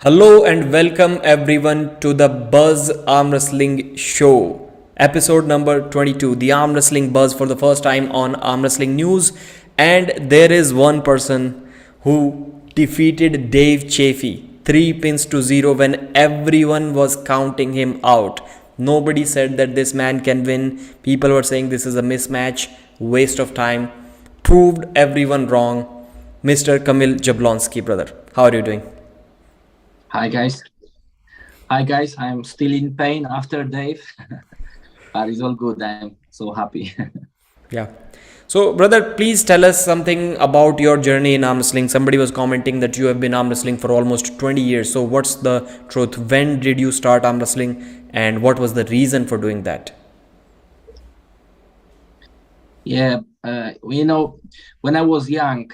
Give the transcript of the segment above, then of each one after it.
Hello and welcome everyone to the Buzz Armwrestling Show, episode number 22. The Armwrestling Buzz for the first time on Armwrestling News, and there is one person who defeated Dave Chaffee 3 pins to 0 when everyone was counting him out. Nobody said that this man can win. People were saying this is a mismatch, waste of time. Proved everyone wrong. Mr. Kamil Jablonski, brother. How are you doing? Hi guys. Hi guys. I'm still in pain after Dave, but it's all good. I'm so happy. Yeah. So, brother, please tell us something about your journey in arm wrestling. Somebody was commenting that you have been arm wrestling for almost 20 years. So, what's the truth? When did you start arm wrestling and what was the reason for doing that? Yeah, when I was young,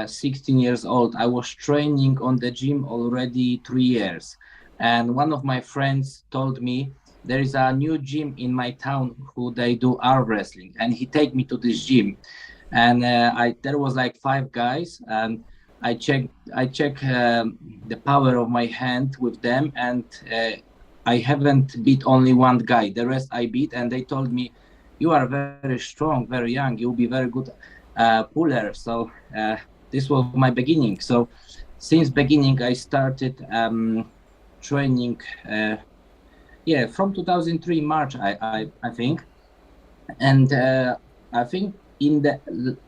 16 years old, I was training on the gym already 3 years. And one of my friends told me there is a new gym in my town who they do arm wrestling, and he take me to this gym. And there was like 5 guys, and I check the power of my hand with them, and I haven't beat only one guy. The rest I beat, and they told me, "You are very strong, very young. You'll be very good puller." So this was my beginning. So since beginning, I started training. From 2003 March, I think, and I think in the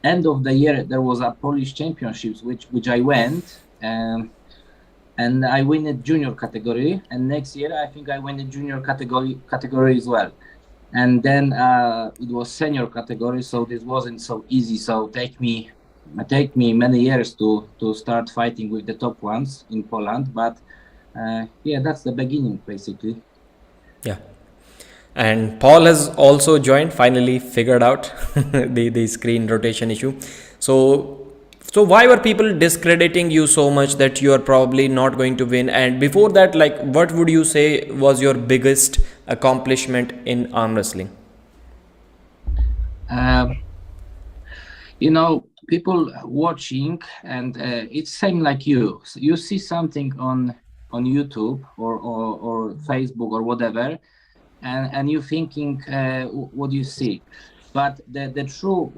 end of the year there was a Polish championships which I went. And I win the junior category, and next year I think I win the junior category as well. And then it was senior category, so this wasn't so easy. So take me many years to start fighting with the top ones in Poland. But that's the beginning basically. Yeah. And Paul has also joined, finally figured out the screen rotation issue. So why were people discrediting you so much that you are probably not going to win? And before that, like, what would you say was your biggest accomplishment in arm wrestling? People watching, and it's same like you. So you see something on YouTube or Facebook or whatever, and you thinking what do you see, but the truth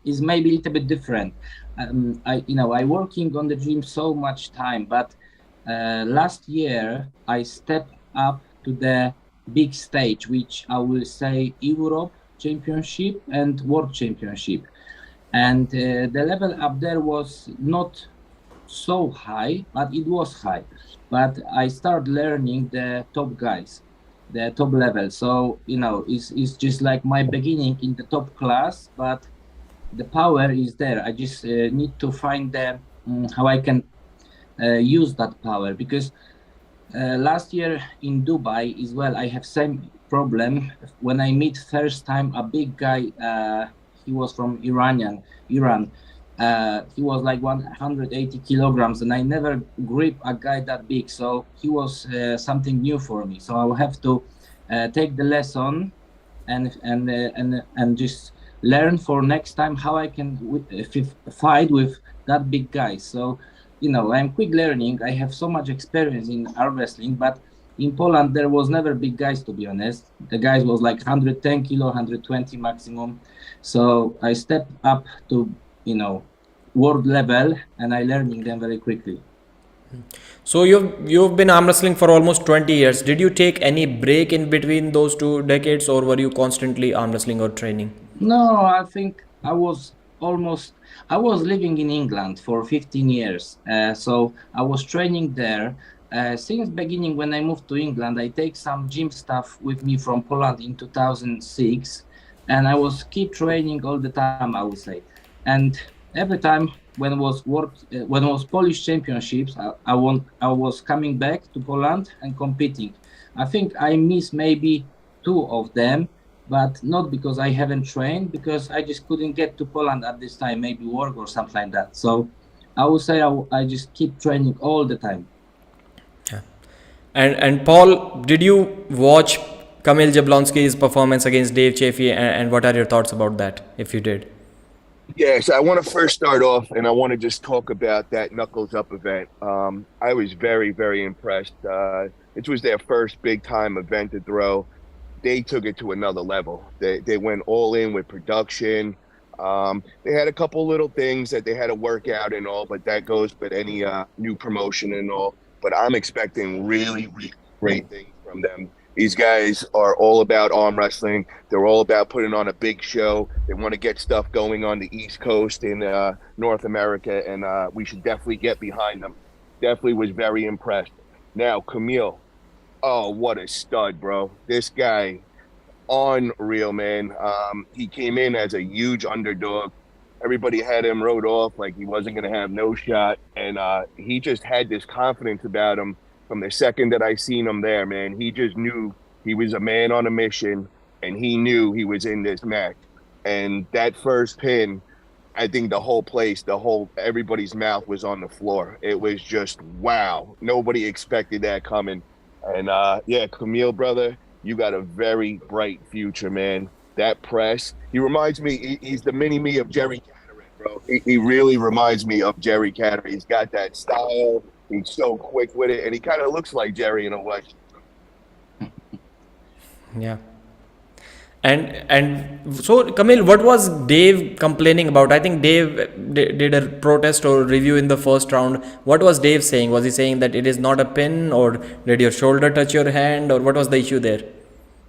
is maybe a little bit different. I working on the gym so much time, but last year I stepped up to the big stage, which I will say Europe Championship and World Championship, and the level up there was not so high, but it was high. But I started learning the top guys, the top level. So it's just like my beginning in the top class, but the power is there. I just need to find how I can use that power, because last year in Dubai as well, I have same problem when I meet first time a big guy. He was from Iran. He was like 180 kilograms, and I never grip a guy that big. So he was something new for me. So I will have to take the lesson and just learn for next time how I can fight with that big guy. So I'm quick learning. I have so much experience in arm wrestling, but in Poland there was never big guys, to be honest. The guys was like 110 kilo, 120 maximum. So I stepped up to world level, and I learning them very quickly. So you've been arm wrestling for almost 20 years. Did you take any break in between those 2 decades, or were you constantly arm wrestling or training? No, I think I was living in England for 15 years. So I was training there. Since beginning, when I moved to England, I take some gym stuff with me from Poland in 2006, and I was keep training all the time, I would say. And every time when was Polish championships, I was coming back to Poland and competing. I think I missed maybe 2 of them, but not because I haven't trained, because I just couldn't get to Poland at this time, maybe work or something like that. So I would say I just keep training all the time. Yeah. And Paul, did you watch Kamil Jablonski's performance against Dave Chaffee, and what are your thoughts about that, if you did? Yeah, so I want to first start off, and I want to just talk about that Knuckles Up event. I was very, very impressed. It was their first big time event to throw. They took it to another level. They went all in with production. They had a couple little things that they had to work out and all, but that goes with any new promotion and all. But I'm expecting really, really great things from them. These guys are all about arm wrestling. They're all about putting on a big show. They want to get stuff going on the East Coast in North America, and we should definitely get behind them. Definitely was very impressed. Now, Kamil, oh, what a stud, bro. This guy, unreal, man. He came in as a huge underdog. Everybody had him wrote off like he wasn't going to have no shot. And he just had this confidence about him from the second that I seen him there, man. He just knew he was a man on a mission, and he knew he was in this match. And that first pin, I think everybody's mouth was on the floor. It was just, wow. Nobody expected that coming. And yeah, Kamil, brother, you got a very bright future, man. That press, he reminds me, he's the mini me of Jerry Catterick, bro. He really reminds me of Jerry Catterick. He's got that style. He's so quick with it, and he kind of looks like Jerry in a way. Yeah. And so, Kamil, what was Dave complaining about? I think Dave did a protest or review in the first round. What was Dave saying? Was he saying that it is not a pin, or did your shoulder touch your hand, or what was the issue there?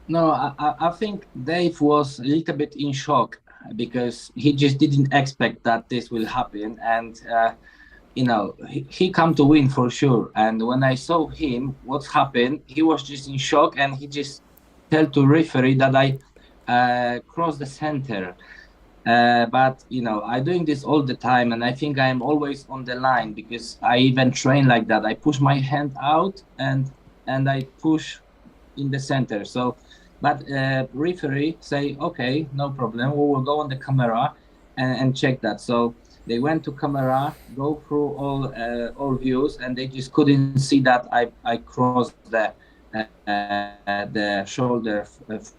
No, I think Dave was a little bit in shock because he just didn't expect that this will happen. And, he come to win for sure. And when I saw him, what happened, he was just in shock, and he just tell to referee that I cross the center. But I'm doing this all the time, and I think I'm always on the line because I even train like that. I push my hand out and I push in the center. So, but referee say, okay, no problem. We will go on the camera and check that. So they went to camera, go through all views, and they just couldn't see that I crossed the shoulder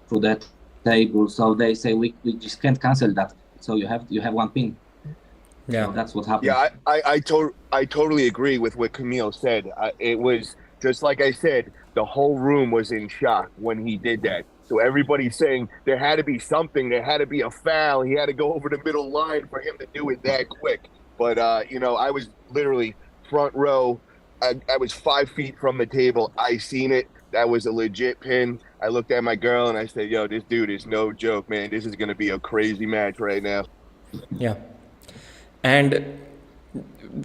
through the table. So they say we just can't cancel that. So you have one pin. Yeah, so that's what happened. Yeah, I totally agree with what Kamil said. It was just like I said, the whole room was in shock when he did that. So everybody's saying there had to be something, there had to be a foul. He had to go over the middle line for him to do it that quick. But I was literally front row. I was 5 feet from the table. I seen it. That was a legit pin. I looked at my girl and I said, yo, this dude is no joke, man. This is going to be a crazy match right now. Yeah. And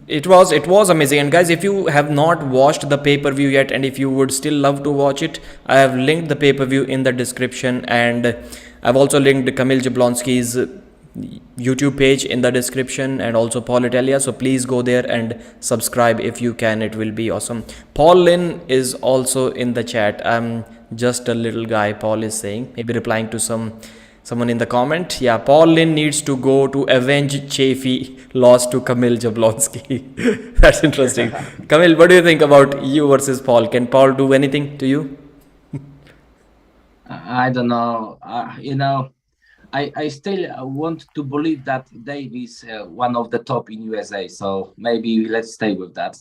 it was amazing. And guys, if you have not watched the pay-per-view yet, and if you would still love to watch it, I have linked the pay-per-view in the description, and I've also linked Kamil Jablonski's YouTube page in the description, and also Paul Italia. So please go there and subscribe if you can. It will be awesome. Paul Lynn is also in the chat. I'm just a little guy, Paul is saying, maybe replying to someone in the comment. Yeah, Paul Lynn needs to go to avenge Chaffee loss to Kamil Jablonski. That's interesting. Kamil, what do you think about you versus Paul? Can Paul do anything to you? I don't know. I still want to believe that Dave is one of the top in USA. So maybe let's stay with that.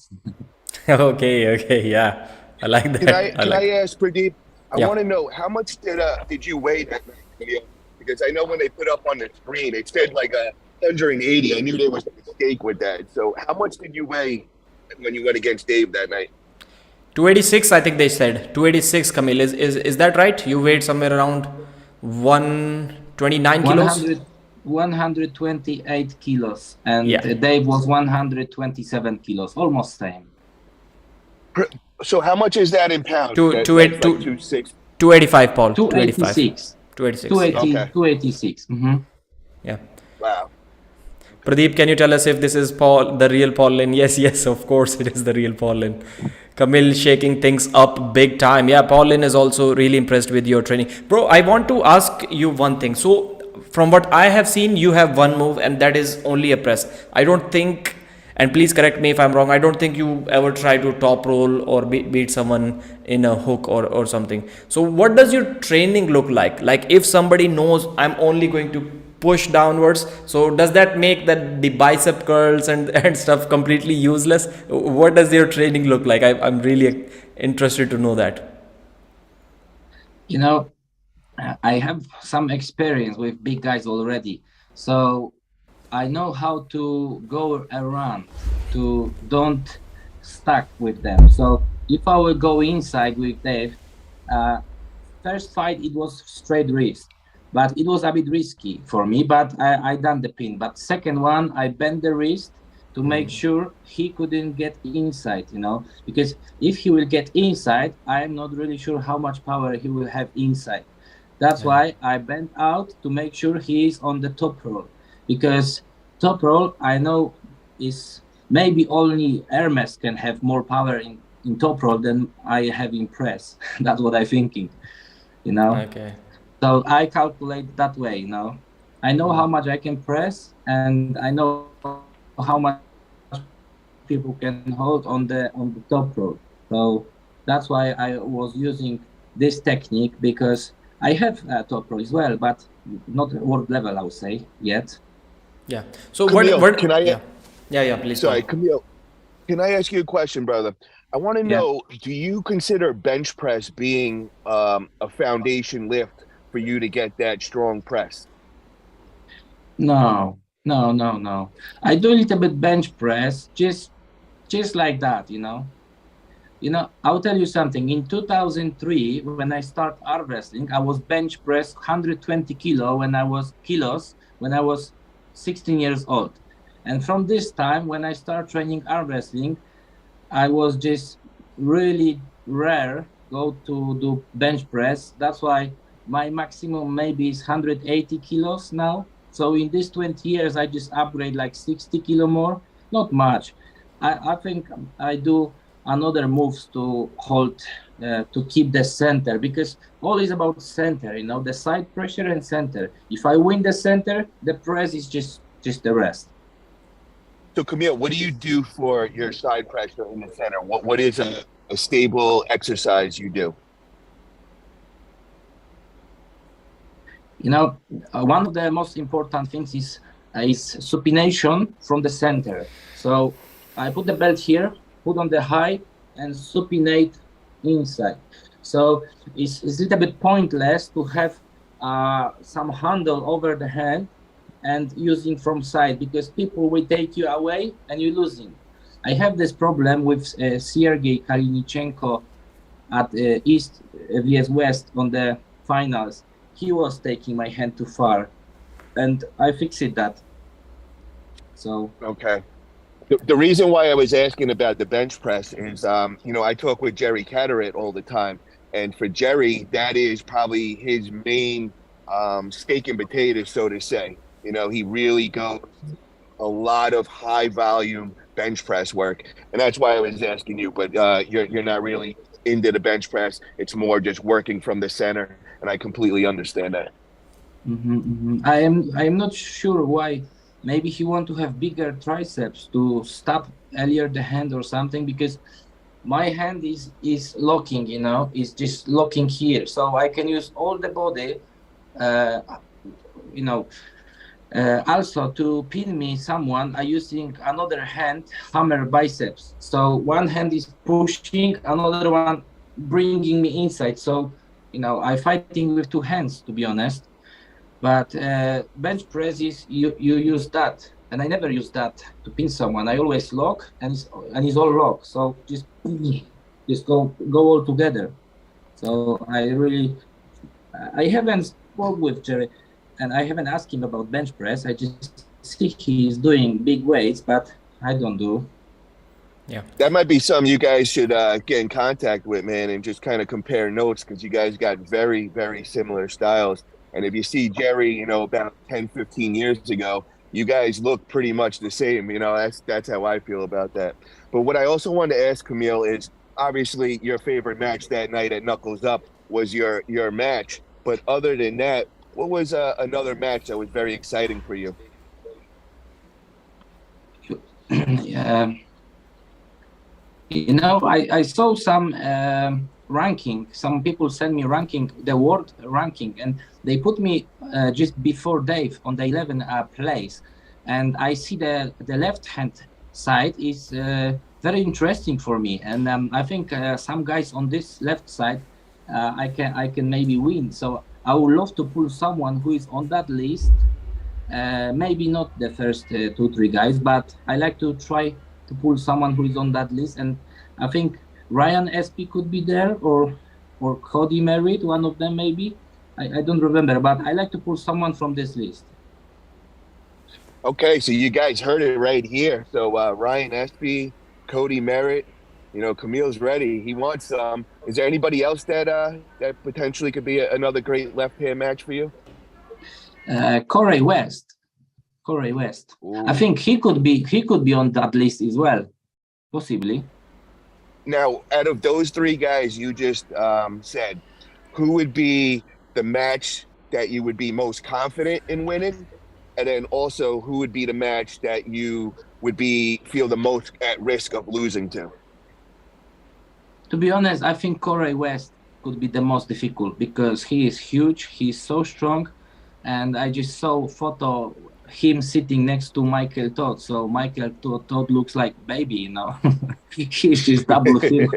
Okay, yeah. I like that. Can I ask Pradeep? I Yeah. want to know how much did you weigh that night? Because I know when they put up on the screen, it said like 180. I knew there was a mistake with that. So how much did you weigh when you went against Dave that night? 286, I think they said. 286, Kamil. Is that right? You weighed somewhere around 129 kilos? 128 kilos, and Yeah. Dave was 127 kilos, almost same. So how much is that in pounds? Two- That's two- like two- 2.6. 285, Paul. 285. 286. 286. 280, Okay. 286. Yeah. Wow. Pradeep, can you tell us if this is Paul, the real Paul Lynn? Yes, of course it is the real Paul Lynn. Kamil shaking things up big time. Yeah, Paul Lynn is also really impressed with your training. Bro, I want to ask you one thing. So, from what I have seen, you have one move, and that is only a press. I don't think, and please correct me if I'm wrong, I don't think you ever try to top roll or beat someone in a hook or something. So what does your training look like? Like if somebody knows I'm only going to push downwards. So does that make that the bicep curls and stuff completely useless? What does your training look like? I'm really interested to know that. You know, I have some experience with big guys already, so I know how to go around to don't stuck with them. So if I will go inside with Dave, uh, first fight it was straight wrist, but it was a bit risky for me. But I done the pin. But second one, I bent the wrist to make sure he couldn't get inside. You know, because if he will get inside, I am not really sure how much power he will have inside. That's why I bent out to make sure he is on the top roll, because top roll I know is maybe only Hermes can have more power in top roll than I have in press. That's what I'm thinking, you know. Okay. So I calculate that way, you know. I know how much I can press, and I know how much people can hold on the top roll. So that's why I was using this technique, because I have top roll as well, but not world level, I would say, yet. Yeah. So Kamil, what? can I? Yeah. Please. Sorry, Go. Kamil. Can I ask you a question, brother? I want to Yeah. know: do you consider bench press being a foundation lift for you to get that strong press? No. I do a little bit bench press, just like that, you know. I'll tell you something. In 2003, when I started arm wrestling, I was bench press 120 kilos when I was 16 years old. And from this time, when I started training arm wrestling, I was just really rare go to do bench press. That's why my maximum maybe is 180 kilos now. So in these 20 years, I just upgrade like 60 kilo more, not much. I think I do another moves to hold, to keep the center, because all is about center, you know, the side pressure and center. If I win the center, the press is just the rest. So, Kamil, what do you do for your side pressure in the center? What is a stable exercise you do? You know, one of the most important things is supination from the center. So I put the belt here, put on the high, and supinate inside. So it's a little bit pointless to have some handle over the hand and using from side, because people will take you away and you're losing. I have this problem with Sergey Kalinichenko at East vs West on the finals. He was taking my hand too far, and I fixed that. So Okay. The reason why I was asking about the bench press is, I talk with Jerry Cataract all the time, and for Jerry, that is probably his main steak and potatoes, so to say. You know, he really goes a lot of high volume bench press work, and that's why I was asking you. But you're not really into the bench press; it's more just working from the center, and I completely understand that. I am not sure why. Maybe he want to have bigger triceps to stop earlier the hand or something, because my hand is locking, you know, it's just locking here, so I can use all the body, uh, you know. Also, to pin me someone, I using another hand hammer biceps. So one hand is pushing, another one bringing me inside. So, you know, I fighting with two hands, to be honest. But bench press is you use that, and I never use that to pin someone. I always lock, and it's all lock. So just go all together. So I haven't spoke with Jerry, and I haven't asked him about bench press. I just see he's doing big weights, but I don't do. Yeah. That might be something you guys should get in contact with, man, and just kind of compare notes, because you guys got very, very similar styles. And if you see Jerry, you know, about 10, 15 years ago, you guys look pretty much the same. You know, that's how I feel about that. But what I also wanted to ask Kamil is, obviously your favorite match that night at Knuckles Up was your match. But other than that, what was another match that was very exciting for you? You know, I saw some ranking. Some people send me ranking, the world ranking, and they put me just before Dave on the 11th place. And I see the left hand side is very interesting for me, and I think some guys on this left side I can maybe win. So I would love to pull someone who is on that list. Maybe not the first 2-3 guys, but I like to try to pull someone who is on that list, and I think Ryan SP could be there, or Cody Merritt, one of them maybe. I don't remember, but I like to pull someone from this list. Okay, so you guys heard it right here. So Ryan Espy, Cody Merritt, Kamil's ready. He wants some. Is there anybody else that potentially could be another great left-hand match for you? Corey West. Ooh. I think he could be on that list as well, possibly. Now, out of those 3 guys you just said, who would be the match that you would be most confident in winning? And then also, who would be the match that you would feel the most at risk of losing to? To be honest, I think Corey West could be the most difficult because he is huge, he's so strong, and I just saw photo him sitting next to Michael Todd. So Michael Todd looks like baby, he's just double him.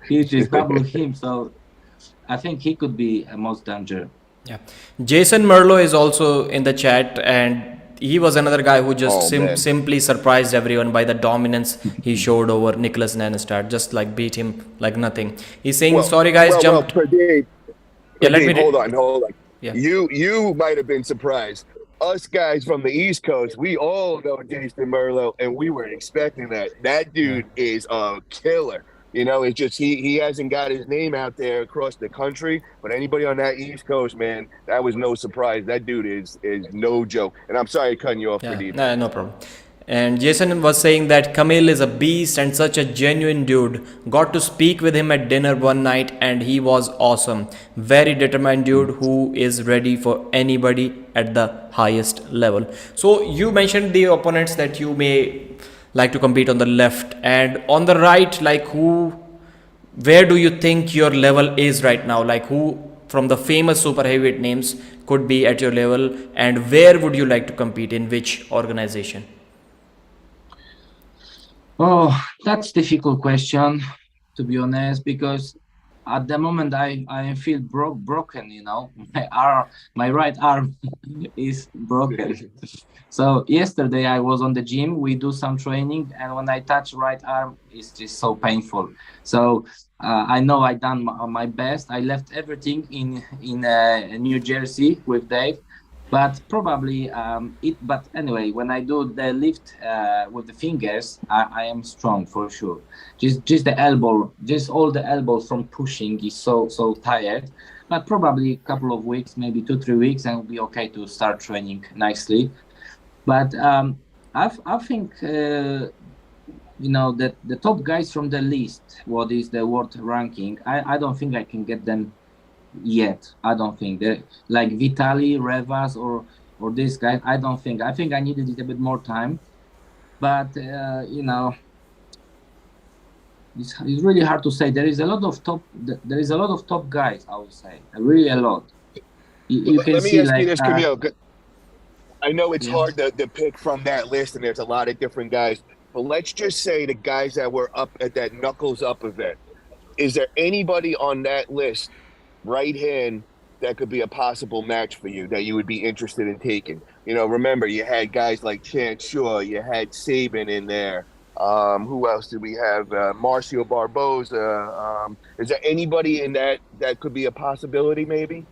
He's just double him. So I think he could be a most danger. Yeah, Jason Merlo is also in the chat, and he was another guy who just simply surprised everyone by the dominance he showed over Nicholas Nanestad, just like beat him like nothing. He's saying, sorry guys, jumped. Pradeep, hold on. Yeah. You might have been surprised. Us guys from the East Coast, we all know Jason Merlo, and we were expecting that. That dude is a killer. It's just he hasn't got his name out there across the country, but anybody on that East Coast, man, that was no surprise. That dude is no joke. And I'm sorry cutting you off, Pradeep. No problem. And Jason was saying that Kamil is a beast and such a genuine dude. Got to speak with him at dinner one night and he was awesome. Very determined dude who is ready for anybody at the highest level. So you mentioned the opponents that you may like to compete on the left, and on the right, like where do you think your level is right now? Like who from the famous super heavyweight names could be at your level, and where would you like to compete, in which organization? Oh, that's a difficult question, to be honest, because at the moment I feel broken, my right arm is broken. So yesterday I was on the gym, we do some training, and when I touch right arm, it's just so painful. So I know I done my best. I left everything in New Jersey with Dave, but probably but anyway, when I do the lift with the fingers, I am strong for sure. Just the elbow, just all the elbows from pushing is so tired. But probably a couple of weeks, maybe 2-3 weeks, and it'll be okay to start training nicely. But I think that the top guys from the list, what is the world ranking, I don't think I can get them yet. I don't think that, like Vitaly, Revas, or this guy. I don't think. I think I needed a little bit more time. But it's really hard to say. There is a lot of top guys. I would say really a lot. You can Let me see ask like you this, Kamil. I know it's hard to pick from that list, and there's a lot of different guys. But let's just say the guys that were up at that Knuckles Up event. Is there anybody on that list, right hand, that could be a possible match for you that you would be interested in taking? Remember, you had guys like Chance Shaw, you had Sabin in there. Who else did we have? Marcio Barboza. Is there anybody in that could be a possibility, maybe?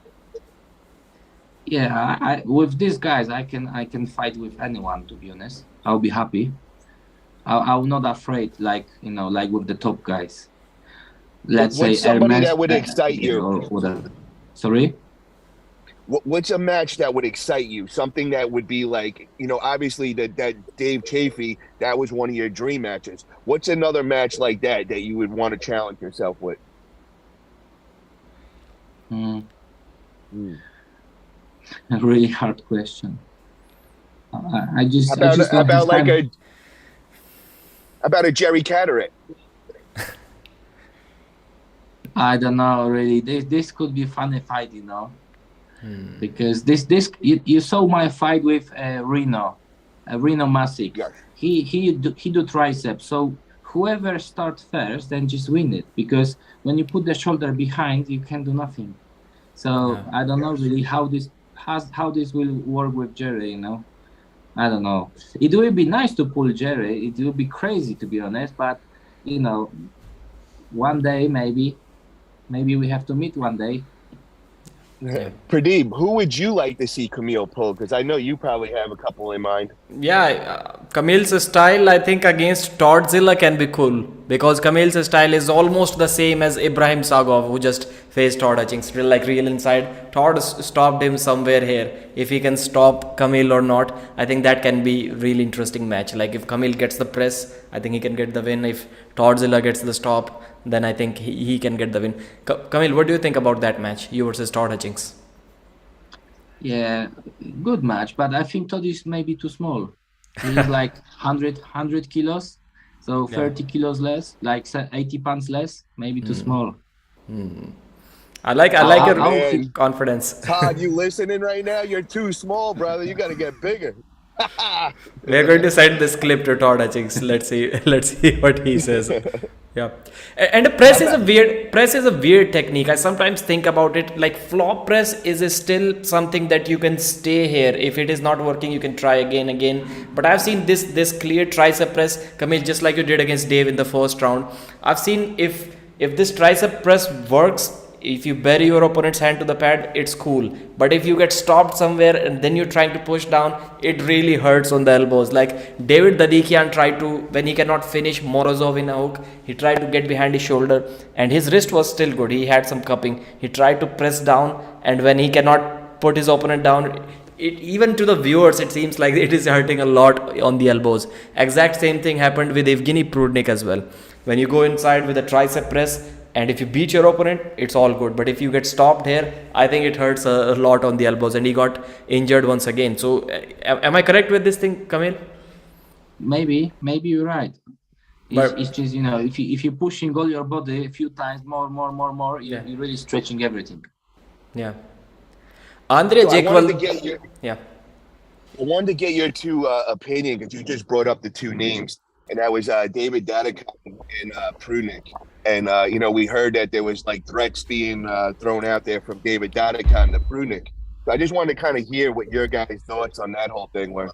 Yeah, with these guys, I can fight with anyone. To be honest, I'll be happy. I'm not afraid, like with the top guys. Let's say somebody Hermes, that would excite you. Or whatever. Sorry. What's a match that would excite you? Something that would be like, obviously that Dave Chaffee, that was one of your dream matches. What's another match like that you would want to challenge yourself with? A really hard question. About a Jerry Cataract. I don't know really. This could be funny fight, you know, because you saw my fight with Reno Masick. Yes. He do triceps. So whoever starts first, then just win it. Because when you put the shoulder behind, you can do nothing. So I don't know really how this will work with Jerry. You know, I don't know. It will be nice to pull Jerry. It will be crazy to be honest, but you know, one day maybe we have to meet one day. Pradeep, who would you like to see Kamil pull? Because I know you probably have a couple in mind. Yeah, Kamil's style, I think, against Todzilla can be cool because Kamil's style is almost the same as Ibrahim Sagov, who just faced Todd Hutchings, still like real inside. Todd stopped him somewhere here. If he can stop Kamil or not, I think that can be really interesting match. Like if Kamil gets the press, I think he can get the win. If Todzilla gets the stop, then I think he can get the win. Kamil, what do you think about that match? You versus Todd Hutchings. Yeah, good match, but I think Todd is maybe too small. He's like 100 kilos, so 30 kilos less, like 80 pounds less, maybe too small. I like your confidence. Todd, you listening right now? You're too small, brother. You got to get bigger. We're going to send this clip to Todd Hutchings. Let's see what he says. Yeah, and the press is a weird technique. I sometimes think about it like flop press is still something that you can stay here. If it is not working, you can try again. But I've seen this clear tricep press, Kamil, just like you did against Dave in the first round. I've seen if this tricep press works, if you bury your opponent's hand to the pad, it's cool. But if you get stopped somewhere and then you're trying to push down, it really hurts on the elbows. Like David Dadikyan tried to, when he cannot finish Morozov in a hook, he tried to get behind his shoulder and his wrist was still good. He had some cupping. He tried to press down, and when he cannot put his opponent down, even to the viewers, it seems like it is hurting a lot on the elbows. Exact same thing happened with Evgeny Prunik as well. When you go inside with a tricep press, and if you beat your opponent, it's all good. But if you get stopped here, I think it hurts a lot on the elbows, and he got injured once again. So, am I correct with this thing, Kamil? Maybe you're right. It's just, you know, if you're pushing all your body a few times more, you're really stretching everything. Yeah. Andre Jake. I wanted to get your two opinion, because you just brought up the two names, and that was David Dadikyan and Prunik. And you know, we heard that there was like threats being thrown out there from David Dadikyan to Prunik. So I just wanted to kind of hear what your guys' thoughts on that whole thing were.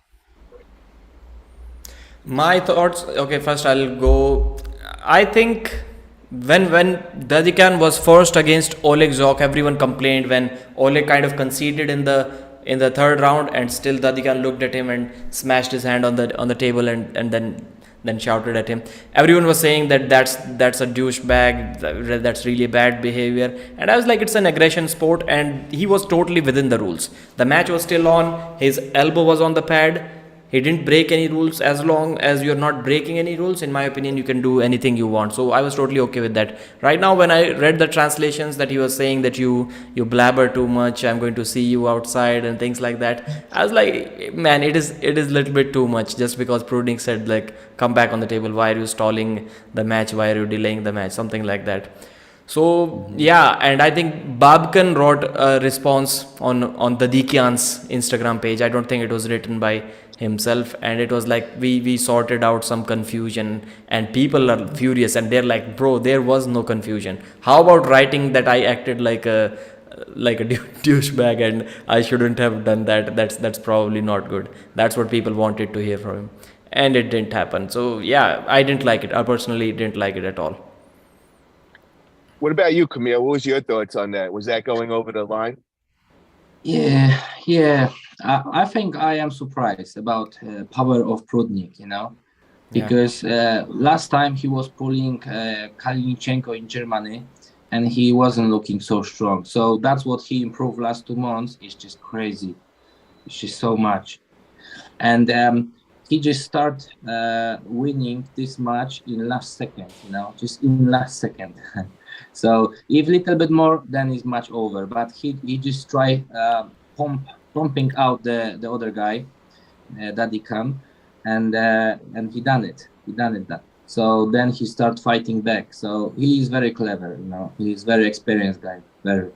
My thoughts. Okay, first I'll go. I think when Dadikyan was first against Oleg Zok, everyone complained when Oleg kind of conceded in the third round, and still Dadikyan looked at him and smashed his hand on the table and then shouted at him. Everyone was saying that's a douchebag, that's really bad behavior, and I was like, it's an aggression sport, and he was totally within the rules. The match was still on, his elbow was on the pad, he didn't break any rules. As long as you're not breaking any rules, in my opinion, you can do anything you want. So I was totally okay with that. Right now, when I read the translations that he was saying that you blabber too much, I'm going to see you outside and things like that, I was like, man, it is a little bit too much. Just because Prunik said like, come back on the table, why are you stalling the match, why are you delaying the match, something like that. So yeah, and I think Babkan wrote a response on Dadikyan's Instagram page. I don't think it was written by himself, and it was like, we sorted out some confusion, and people are furious, and they're like, bro, there was no confusion. How about writing that I acted like a douchebag and I shouldn't have done that? That's probably not good. That's what people wanted to hear from him, and it didn't happen. So yeah, I didn't like it. I personally didn't like it at all. What about you, Kamil? What was your thoughts on that? Was that going over the line? Yeah. I think I am surprised about power of Prudnik, you know, because last time he was pulling Kalinichenko in Germany, and he wasn't looking so strong. So that's what he improved last 2 months. It's just crazy. It's just so much. And he just started winning this match in last second, you know, just in last second. So if little bit more, then it's match over. But he just try pumping out the other guy, Dadikyan, and he done it. So then he start fighting back. So he is very clever, he's very experienced guy, very.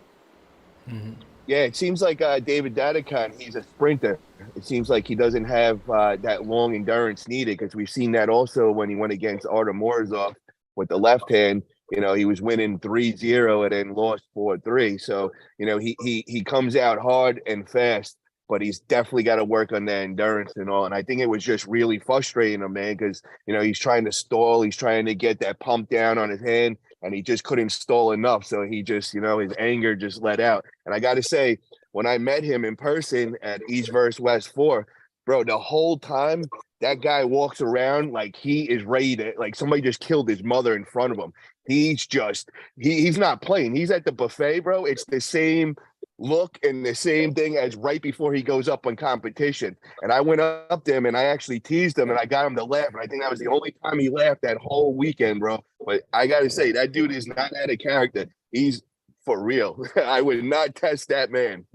Yeah, it seems like David Dadikyan, he's a sprinter. It seems like he doesn't have that long endurance needed, because we've seen that also when he went against Artem Morozov with the left hand. He was winning 3-0 and then lost 4-3. So, he comes out hard and fast, but he's definitely got to work on that endurance and all. And I think it was just really frustrating him, man, because, he's trying to stall. He's trying to get that pump down on his hand, and he just couldn't stall enough. So he just, his anger just let out. And I got to say, when I met him in person at East vs. West 4, bro, the whole time that guy walks around like he is ready to, like somebody just killed his mother in front of him. He's just, he's not playing. He's at the buffet, bro. It's the same look and the same thing as right before he goes up on competition. And I went up to him and I actually teased him and I got him to laugh. And I think that was the only time he laughed that whole weekend, bro. But I got to say, that dude is not out of character. He's for real. I would not test that man.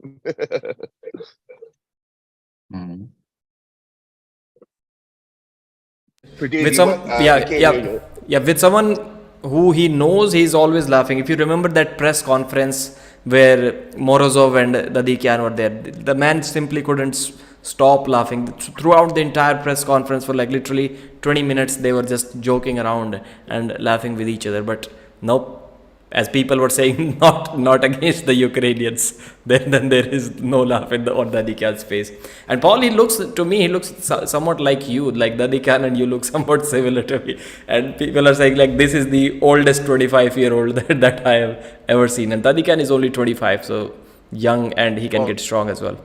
With someone who he knows, he's always laughing. If you remember that press conference where Morozov and Dadikyan were there, the man simply couldn't stop laughing throughout the entire press conference. For like literally 20 minutes they were just joking around and laughing with each other. But nope, as people were saying, not against the Ukrainians, then there is no laugh on Dadikyan's face. And Paul, he looks somewhat like you, like Dadikyan, and you look somewhat similar to me. And people are saying like this is the oldest 25-year-old that I have ever seen. And Dadikyan is only 25, so young, and he can get strong as well.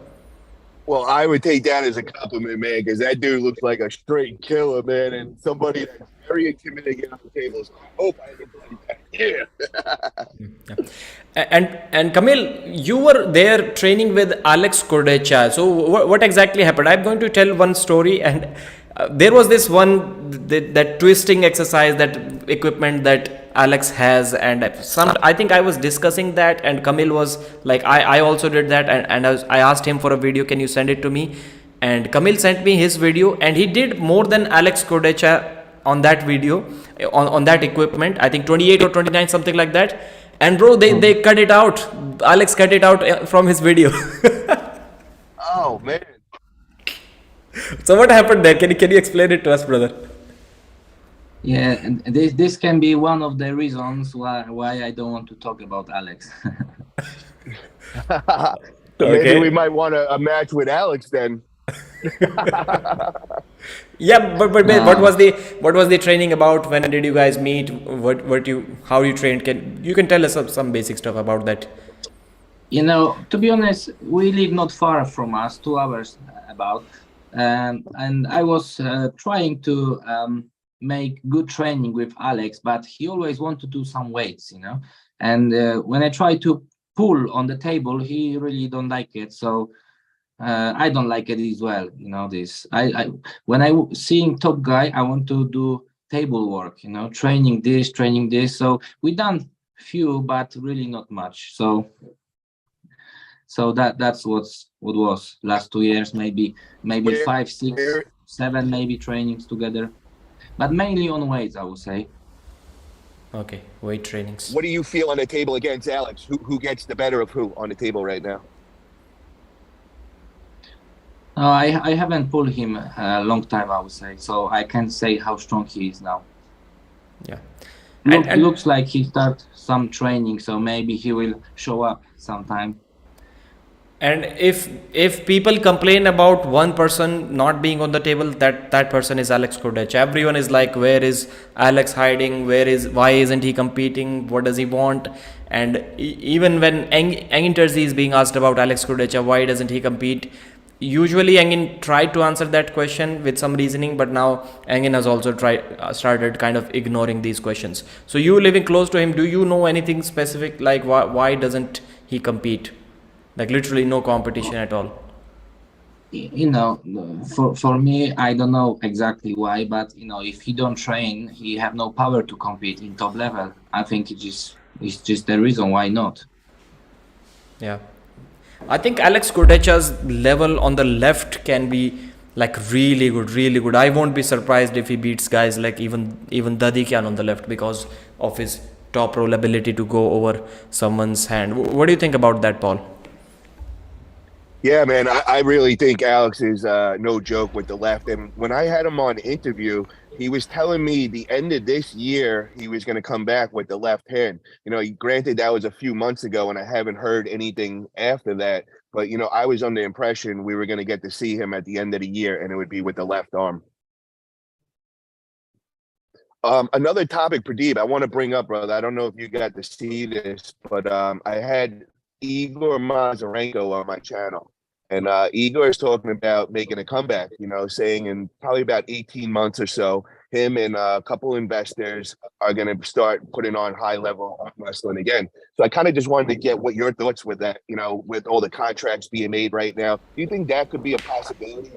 Well, I would take that as a compliment, man, because that dude looks like a straight killer, man, and somebody that's very intimidating on the table. So I hope I look like that. Yeah. And Kamil, you were there training with Alex Kurdecha. So what exactly happened? I'm going to tell one story, and there was this one that twisting exercise, that equipment that Alex has, and I think I was discussing that, and Kamil was like, I also did that, and I asked him for a video, can you send it to me? And Kamil sent me his video, and he did more than Alex Kurdecha on that video, on that equipment. I think 28 or 29, something like that. And bro, they cut it out. Alex cut it out from his video. Oh man. So what happened there? Can you explain it to us, brother? Yeah, and this can be one of the reasons why I don't want to talk about Alex. Maybe we might want a match with Alex then. Yeah, but what was the training about? When did you guys meet? How you trained? You can tell us some basic stuff about that. To be honest, we live not far from us, 2 hours about, and I was trying to make good training with Alex, but he always wanted to do some weights, and when I try to pull on the table, he really don't like it. So I don't like it as well. This when I seeing top guy, I want to do table work, training this. So we done few, but really not much. So that's what was last 2 years, maybe 5, 6, 7 maybe trainings together, but mainly on weights, I would say. Okay, weight trainings. What do you feel on the table against Alex? Who gets the better of who on the table right now? I haven't pulled him a long time, I would say, so I can't say how strong he is now. Yeah, and looks like he start some training, so maybe he will show up sometime. And if people complain about one person not being on the table, that person is Alex Kurdecha. Everyone is like, where is Alex hiding? Why isn't he competing? What does he want? And even when Engin Terzi is being asked about Alex Kurdecha, why doesn't he compete? Usually Engin tried to answer that question with some reasoning, but now Engin has also started kind of ignoring these questions. So you living close to him, do you know anything specific, like why doesn't he compete? Like literally no competition at all. For me, I don't know exactly why, but if he don't train, he have no power to compete in top level. I think it's just the reason why not. Yeah, I think Alex Kurdecha's level on the left can be Like really good, really good. I won't be surprised if he beats guys like even Dadikyan on the left because of his top roll ability to go over someone's hand. What do you think about that, Paul? Yeah, man, I really think Alex is no joke with the left. And when I had him on interview, he was telling me the end of this year he was going to come back with the left hand. Granted that was a few months ago, and I haven't heard anything after that. But I was under the impression we were going to get to see him at the end of the year, and it would be with the left arm. Another topic, Pradeep, I want to bring up, brother. I don't know if you got to see this, but I had Igor Mazarenko on my channel. And Igor is talking about making a comeback, saying in probably about 18 months or so, him and a couple investors are going to start putting on high-level arm wrestling again. So I kind of just wanted to get what your thoughts with that, with all the contracts being made right now. Do you think that could be a possibility?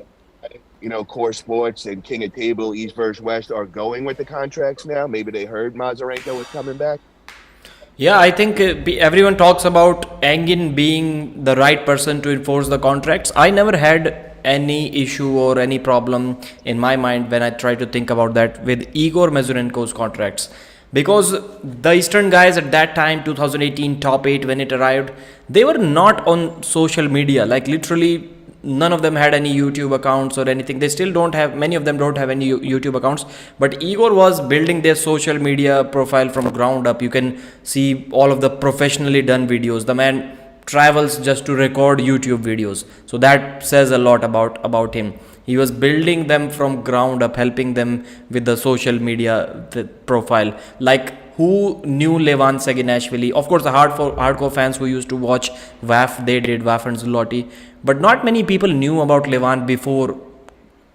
Core Sports and King of Table, East vs. West are going with the contracts now. Maybe they heard Mazarenko was coming back. Yeah, I think everyone talks about Engin being the right person to enforce the contracts. I never had any issue or any problem in my mind when I try to think about that with Igor Mazurenko's contracts. Because the Eastern guys at that time, 2018 top 8 when it arrived, they were not on social media. Like literally none of them had any YouTube accounts or anything. They still don't have, many of them don't have any YouTube accounts. But Igor was building their social media profile from ground up. You can see all of the professionally done videos. The man travels just to record YouTube videos. So that says a lot about him. He was building them from ground up, helping them with the social media profile. Like who knew Levan Saginashvili? Of course, the hardcore fans who used to watch WAF, they did, WAF and Zulotti. But not many people knew about Levan before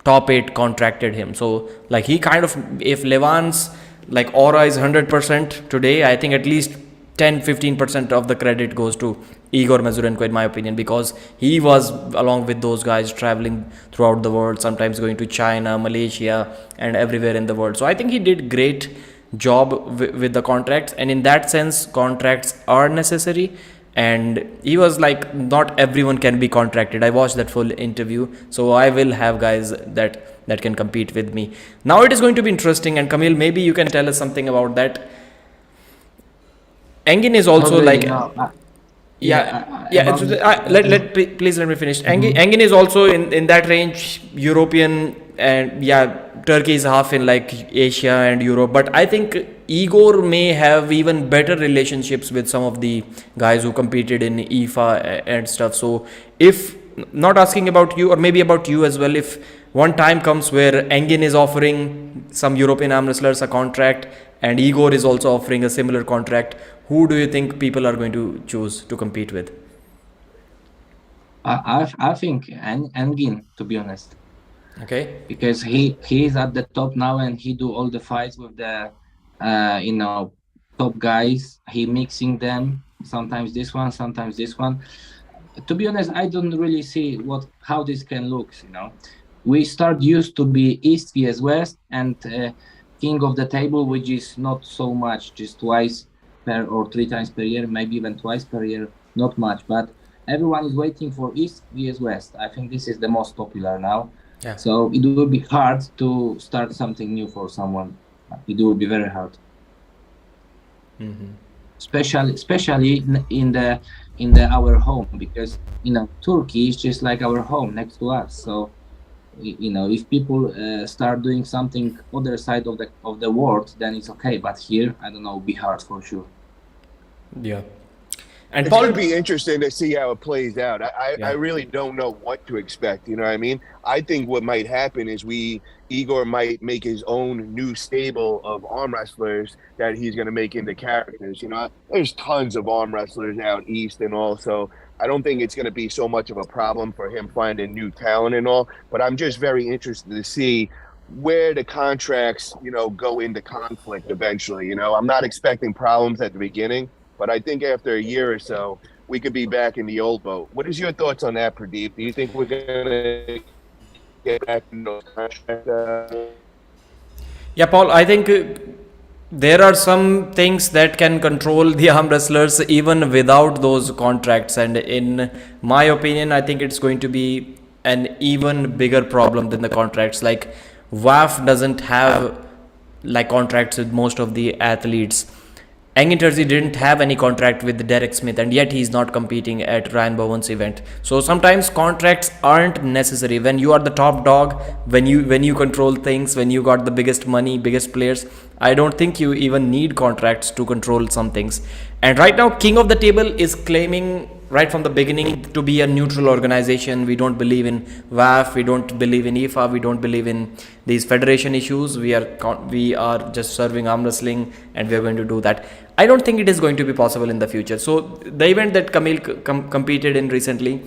top 8 contracted him. So like he kind of, if Levan's like aura is 100% today, I think at least 10-15% of the credit goes to Igor Mazurenko in my opinion, because he was along with those guys traveling throughout the world, sometimes going to China, Malaysia and everywhere in the world. So I think he did great job with the contracts, and in that sense contracts are necessary. And he was like, not everyone can be contracted. I watched that full interview, so I will have guys that can compete with me. Now it is going to be interesting, and Kamil, maybe you can tell us something about that. Engin is also like please let me finish. Engin is also in that range, European, and Turkey is half in like Asia and Europe. But I think Igor may have even better relationships with some of the guys who competed in IFA and stuff. So if, not asking about you, or maybe about you as well, if one time comes where Engin is offering some European arm wrestlers a contract and Igor is also offering a similar contract, who do you think people are going to choose to compete with? I think Engin, to be honest. Okay. Because he is at the top now, and he do all the fights with the top guys. He mixing them, sometimes this one, sometimes this one. To be honest, I don't really see how this can look. We start used to be East vs West and King of the Table, which is not so much, just twice or 3 times per year, maybe even twice per year, not much. But everyone is waiting for East vs West. I think this is the most popular now. Yeah. So it will be hard to start something new for someone. It will be very hard. Mm-hmm. Especially in our home, because Turkey is just like our home next to us. So if people start doing something other side of the world, then it's okay. But here, I don't know, it'll be hard for sure. Yeah. And it's Paul, going to be interesting to see how it plays out. I really don't know what to expect. You know what I mean? I think what might happen is Igor might make his own new stable of arm wrestlers that he's going to make into characters. There's tons of arm wrestlers out east and all, so I don't think it's going to be so much of a problem for him finding new talent and all. But I'm just very interested to see where the contracts, go into conflict eventually. I'm not expecting problems at the beginning, but I think after a year or so, we could be back in the old boat. What is your thoughts on that, Pradeep? Do you think we're going to get back in those contracts? Yeah, Paul, I think there are some things that can control the arm wrestlers even without those contracts. And in my opinion, I think it's going to be an even bigger problem than the contracts. Like WAF doesn't have like contracts with most of the athletes. Engin Terzi didn't have any contract with Derek Smith, and yet he's not competing at Ryan Bowen's event. So sometimes contracts aren't necessary when you are the top dog, when you control things, when you got the biggest money, biggest players. I don't think you even need contracts to control some things. And right now, King of the Table is claiming right from the beginning to be a neutral organization. We don't believe in WAF, we don't believe in IFA, we don't believe in these federation issues. We are just serving arm wrestling, and we are going to do that. I don't think it is going to be possible in the future. So the event that Kamil competed in recently,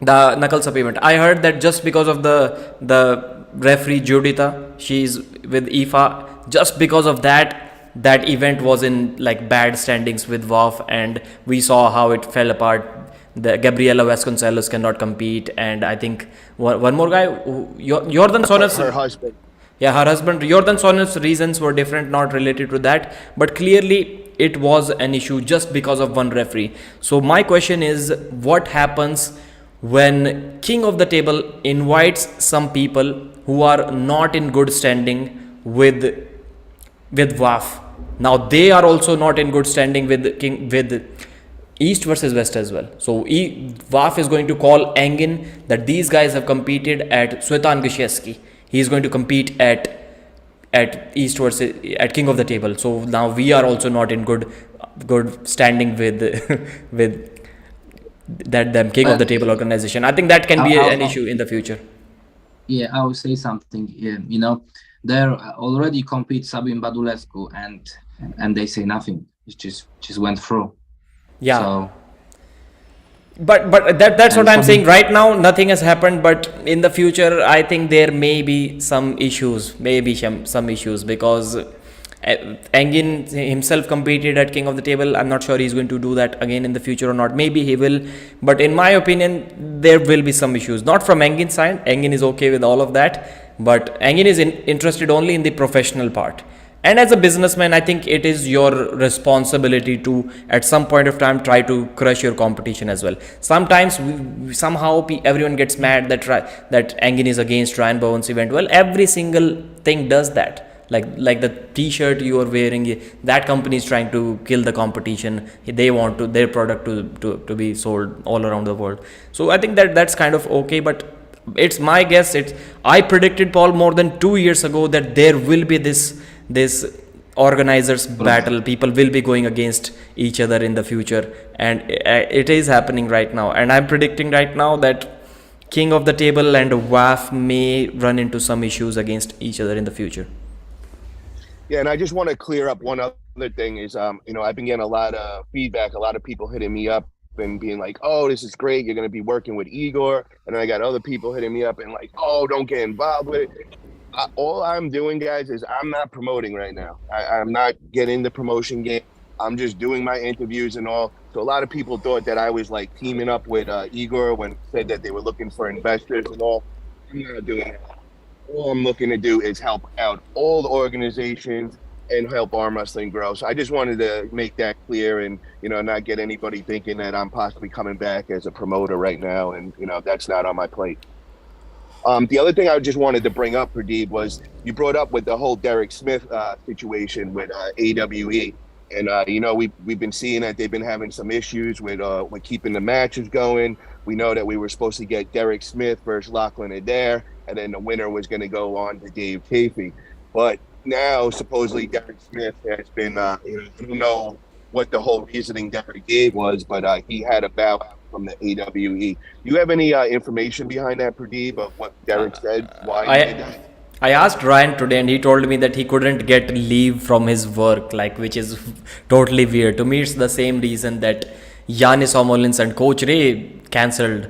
the Knuckles Up event, I heard that just because of the referee Juditha, she's with IFA, just because of that event was in like bad standings with WAF, and we saw how it fell apart. The Gabriela Vasconcelos cannot compete, and I think one more guy, Jordan Sonas, her husband. Yeah, her husband. Jordan Sonas' reasons were different, not related to that, but clearly it was an issue just because of one referee. So my question is, what happens when King of the Table invites some people who are not in good standing with WAF? Now they are also not in good standing with East versus West as well. So WAF is going to call Engin that these guys have competed at Svetan Gishevsky. He is going to compete at East versus at King of the Table. So now we are also not in good standing with with them King of the Table organization. I think that can be an issue in the future. Yeah, I will say something. You know, there already compete Sabin Badulescu, and they say nothing. It just went through. Yeah. So, but that's what I'm saying. Right now, nothing has happened. But in the future, I think there may be some issues. Maybe some issues because Engin himself competed at King of the Table. I'm not sure he's going to do that again in the future or not. Maybe he will. But in my opinion, there will be some issues. Not from Engin's side. Engin is okay with all of that. But Engin is interested only in the professional part. And as a businessman, I think it is your responsibility to, at some point of time, try to crush your competition as well. Sometimes, somehow, everyone gets mad that Engin is against Ryan Bowen's event. Well, every single thing does that. Like the T-shirt you are wearing, that company is trying to kill the competition. They want their product to be sold all around the world. So I think that's kind of okay, but it's my guess. I predicted, Paul, more than 2 years ago that there will be this organizers battle. People will be going against each other in the future, and it is happening right now. And I'm predicting right now that King of the Table and WAF may run into some issues against each other in the future. Yeah, and I just want to clear up one other thing is, I've been getting a lot of feedback, a lot of people hitting me up and being like, oh, this is great, you're going to be working with Igor. And then I got other people hitting me up and like, oh, don't get involved with it. All I'm doing, guys, is I'm not promoting right now. I'm not getting the promotion game. I'm just doing my interviews and all. So a lot of people thought that I was like teaming up with Igor when said that they were looking for investors and all. I'm not doing that. All I'm looking to do is help out all the organizations and help arm wrestling grow. So I just wanted to make that clear and, not get anybody thinking that I'm possibly coming back as a promoter right now. And, that's not on my plate. The other thing I just wanted to bring up, Pradeep, was you brought up with the whole Derek Smith situation with AWE. And, we've been seeing that they've been having some issues with keeping the matches going. We know that we were supposed to get Derek Smith versus Lachlan Adair, and then the winner was going to go on to Dave Chaffee. But now, supposedly, Derek Smith has been, I don't know what the whole reasoning Derek gave was, but he had a bow out from the AWE. Do you have any information behind that, Pradeep, of what Derek said, why he did that? I asked Ryan today and he told me that he couldn't get leave from his work, which is totally weird. To me, it's the same reason that Giannis Omolins and Coach Ray cancelled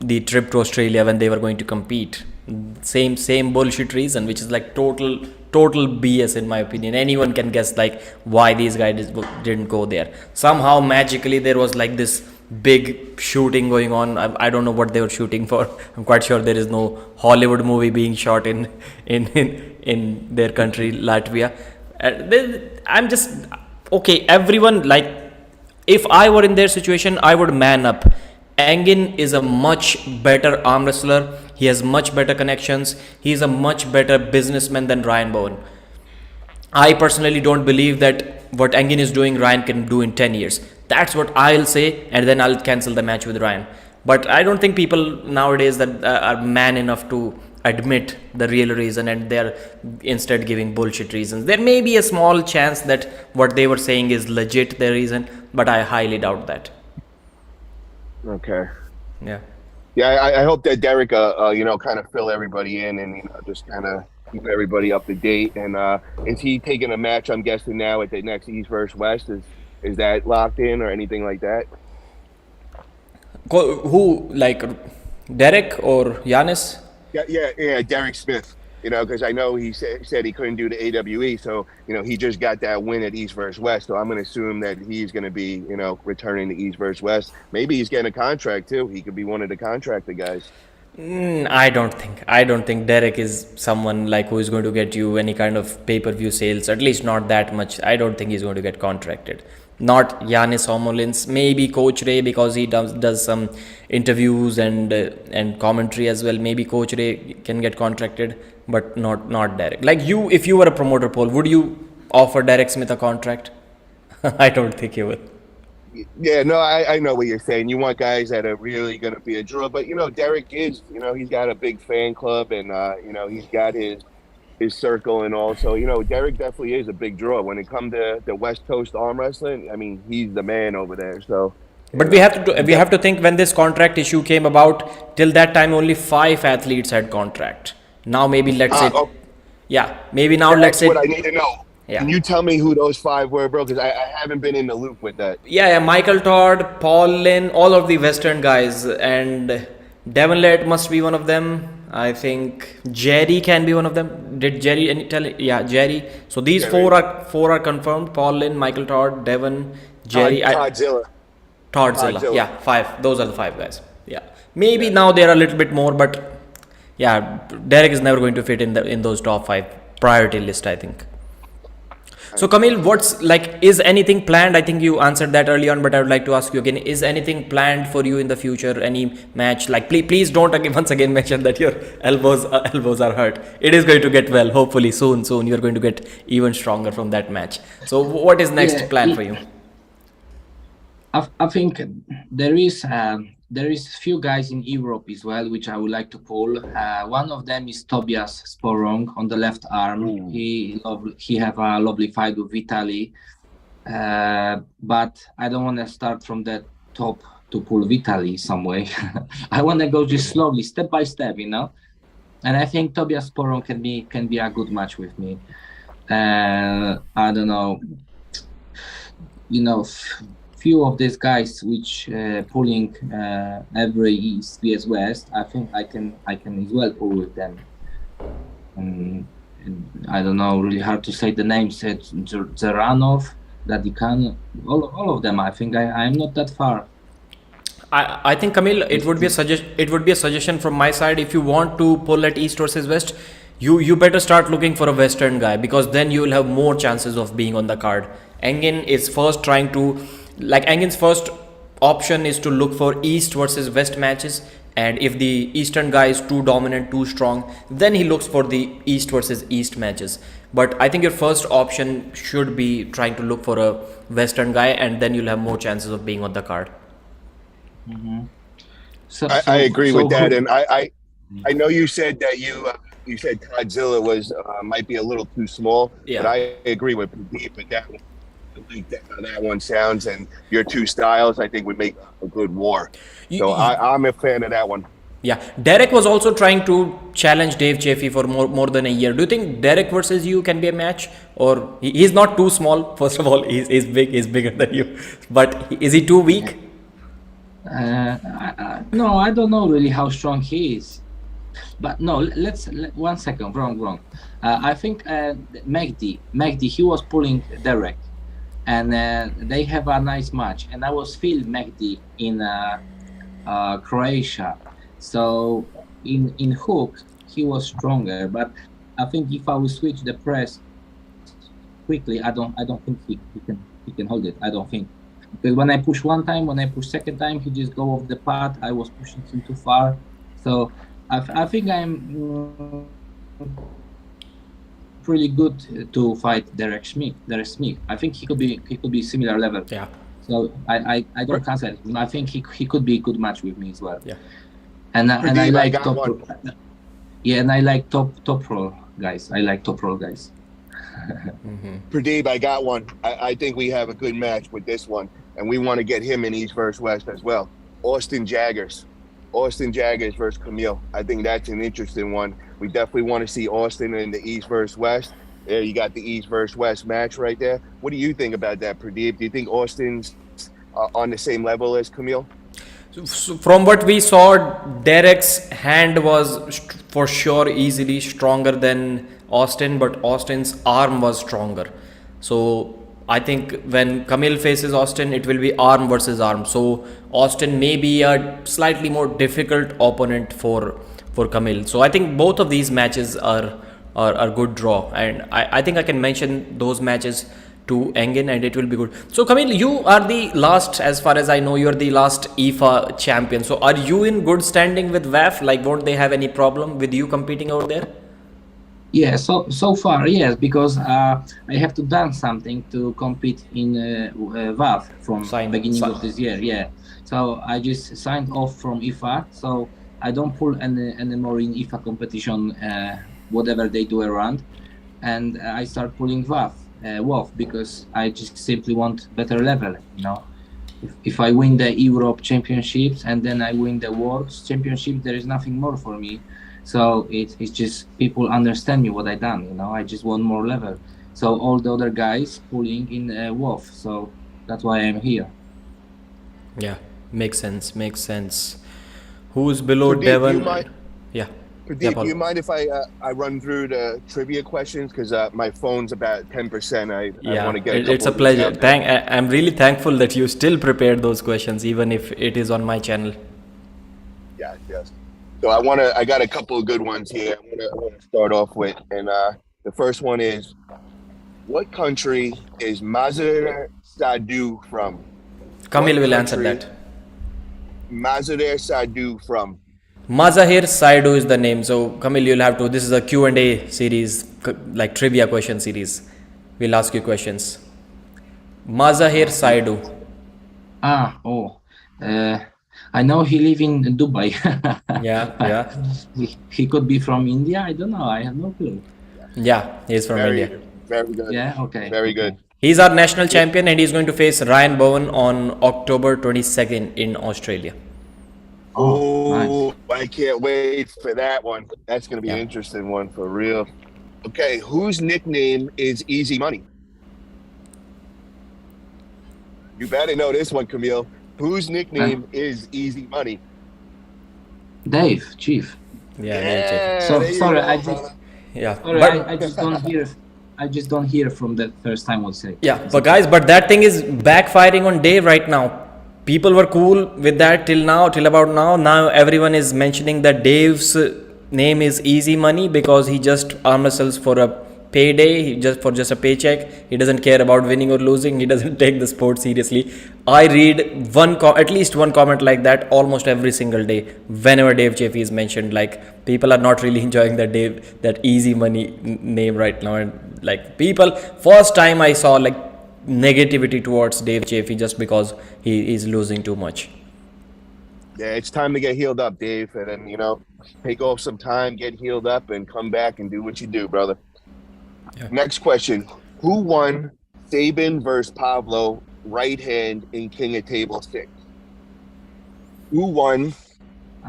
the trip to Australia when they were going to compete. Same bullshit reason, which is like total BS in my opinion. Anyone can guess why these guys didn't go there. Somehow magically there was this big shooting going on. I don't know what they were shooting for. I'm quite sure there is no Hollywood movie being shot in their country, Latvia. I'm just okay. Everyone, if I were in their situation, I would man up Engin is a much better arm wrestler. He has much better connections. He is a much better businessman than Ryan Bowen. I personally don't believe that what Engin is doing, Ryan can do in 10 years. That's what I'll say, and then I'll cancel the match with Ryan. But I don't think people nowadays that are man enough to admit the real reason, and they're instead giving bullshit reasons. There may be a small chance that what they were saying is legit, their reason, but I highly doubt that. Okay. Yeah. Yeah, I hope that Derek, kind of fill everybody in and, just kind of keep everybody up to date. And is he taking a match, I'm guessing, now at the next East versus West? Is that locked in or anything like that? Who, like Derek or Giannis? Yeah, Derek Smith. Because I know he said he couldn't do the AWE, so he just got that win at East versus West. So I'm going to assume that he's going to be returning to East versus West. Maybe he's getting a contract too. He could be one of the contracted guys. I don't think Derek is someone like who is going to get you any kind of pay-per-view sales, at least not that much. I don't think he's going to get contracted. Not Giannis Homolins, maybe Coach Ray, because he does some interviews and commentary as well. Maybe Coach Ray can get contracted, but not Derek. Like you, if you were a promoter, Paul, would you offer Derek Smith a contract? I don't think you would. Yeah, no, I know what you're saying. You want guys that are really going to be a draw, but Derek is, he's got a big fan club, and he's got his circle, and also Derek definitely is a big draw when it comes to the West Coast arm wrestling. I mean, he's the man over there. So, but we have to think, when this contract issue came about, till that time only 5 athletes had contract. Now maybe let's say, maybe now let's say. That's what I need to know. Yeah. Can you tell me who those 5 were, bro? Because I haven't been in the loop with that. Yeah, Michael Todd, Paul Lynn, all of the Western guys, and Devon Lett must be one of them. I think Jerry can be one of them. Did Jerry tell it? Yeah, Jerry. So these four are confirmed. Paul Lynn, Michael Todd, Devon, Jerry. Todzilla. Yeah, 5. Those are the 5 guys. Yeah. Maybe now there are a little bit more, but yeah, Derek is never going to fit in those top 5 priority list, I think. So Kamil, is anything planned? I think you answered that early on, but I would like to ask you again, is anything planned for you in the future? Any match? Like, please don't once again mention that your elbows are hurt. It is going to get well, hopefully soon you're going to get even stronger from that match. So what is next plan for you? I think there is few guys in Europe as well, which I would like to pull. One of them is Tobias Sporong on the left arm. He have a lovely fight with Vitaly, but I don't want to start from the top to pull Vitaly some way. I want to go just slowly, step by step, And I think Tobias Sporong can be a good match with me. I don't know, few of these guys which pulling every East vs West, I think I can as well pull with them. And I don't know, really hard to say the names. Zeranov, Dadikyan, all of them. I think I'm not that far. I think, Kamil, it would be a suggestion from my side. If you want to pull at East versus West, you better start looking for a Western guy, because then you will have more chances of being on the card. Engin is first trying to. Engin's first option is to look for East versus West matches, and if the Eastern guy is too dominant, too strong, then he looks for the East versus East matches. But I think your first option should be trying to look for a Western guy, and then you'll have more chances of being on the card. Mm-hmm. I agree with that, and I know you said that you said Todzilla was might be a little too small, but I agree with that one. I like how that one sounds, and your 2 styles I think would make a good war. So I'm a fan of that one. Yeah, Derek was also trying to challenge Dave Chaffee for more than a year. Do you think Derek versus you can be a match, or he's not too small? First of all, he's bigger than you, but is he too weak? No, I don't know really how strong he is. But no, let's 1 second. Wrong. I think Mehdi, he was pulling Derek. And they have a nice match, and I was feeling Mehdi in Croatia. So in hook he was stronger, but I think if I will switch the press quickly, I don't think he can hold it. I don't think. Because when I push one time, when I push second time, he just go off the pad. I was pushing him too far. So I think I'm pretty good to fight Derek Smith. I think he could be similar level. Yeah. So I don't cancel him. I think he could be a good match with me as well. Yeah. And I like got top. one. Yeah, and I like top roll guys. I like top roll guys. Pradeep, I got one. I think we have a good match with this one, and we want to get him in East versus West as well. Austin Jaggers versus Kamil. I think that's an interesting one. We definitely want to see Austin in the East versus West. There you got the East versus West match right there. What do you think about that, Pradeep? Do you think Austin's on the same level as Kamil? So from what we saw, Derek's hand was for sure easily stronger than Austin, but Austin's arm was stronger. So I think when Kamil faces Austin, it will be arm versus arm. So Austin may be a slightly more difficult opponent for Kamil. So I think both of these matches are good draw, and I think I can mention those matches to Engin, and it will be good. So Kamil, you are the last, as far as I know, you are the last IFA champion. So are you in good standing with WAF? Like, won't they have any problem with you competing over there? Yeah, so far yes, because I have to done something to compete in WAF from beginning of this year. Yeah, so I just signed off from IFA, so I don't pull any more in IFA competition, whatever they do around, and I start pulling WAF because I just simply want better level. You know, if I win the Europe Championships and then I win the Worlds Championship, there is nothing more for me. So it's just people understand me what I done. You know, I just want more level. So all the other guys pulling in WAF. So that's why I'm here. Yeah, makes sense. Who's below Pradeep, Devon? Yeah. Pradeep, do you mind if I run through the trivia questions? Because my phone's about 10%. I want to get it's a pleasure. I'm really thankful that you still prepared those questions, even if it is on my channel. Yes. So I got a couple of good ones here. I want to start off with, and the first one is, what country is Mazar Sadu from? Kamil will answer that. Mazar Sadu from? Mazahir Saidu is the name. So Kamil, you'll have to. This is a Q&A series, like trivia question series. We'll ask you questions. Mazahir Saidu. I know he live in Dubai. Yeah. He could be from India. I don't know. I have no clue. Yeah, he's from India. Very good. Yeah. Okay. Very good. He's our national champion, and he's going to face Ryan Bowen on October 22nd in Australia. Oh, nice. I can't wait for that one. That's going to be an interesting one for real. Okay, whose nickname is Easy Money? You better know this one, Kamil. Whose nickname is Easy Money? Dave, Chief. Yeah. So sorry, I just don't hear from the first time what say. Yeah, but guys, that thing is backfiring on Dave right now. People were cool with that till about now. Now everyone is mentioning that Dave's name is Easy Money because he just arm wrestles for a payday, just a paycheck. He doesn't care about winning or losing. He doesn't take the sport seriously. I read at least one comment like that almost every single day whenever Dave Chaffee is mentioned. Like, people are not really enjoying that Easy Money name right now, and like, people, first time I saw like negativity towards Dave Chaffee just because he is losing too much. Yeah, it's time to get healed up, Dave, and then take off some time, get healed up, and come back and do what you do, brother. Yeah. Next question: who won Sabin versus Pavlo right hand in King of Table 6? Who won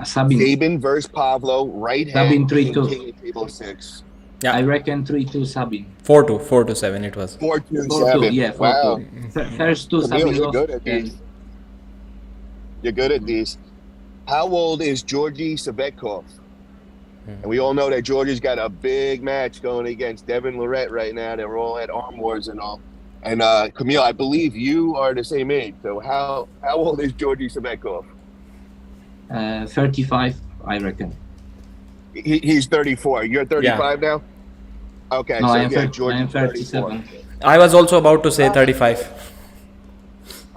Sabin versus Pavlo right hand in King of Table 6? Yeah, I reckon 3-2 Sabin. 4-2-7 it was. 4-2-7. Yeah, 4-2. Wow. First two Sabin you're good at these. You're good at these. How old is Georgy Savetkov? And we all know that Georgie's got a big match going against Devin Lorette right now. They're all at Arm Wars and all. And Kamil, I believe you are the same age. So how old is Georgy Savetkov? 35, I reckon. He's 34. You're 35 now? Okay, no, so I am 37. I was also about to say 35.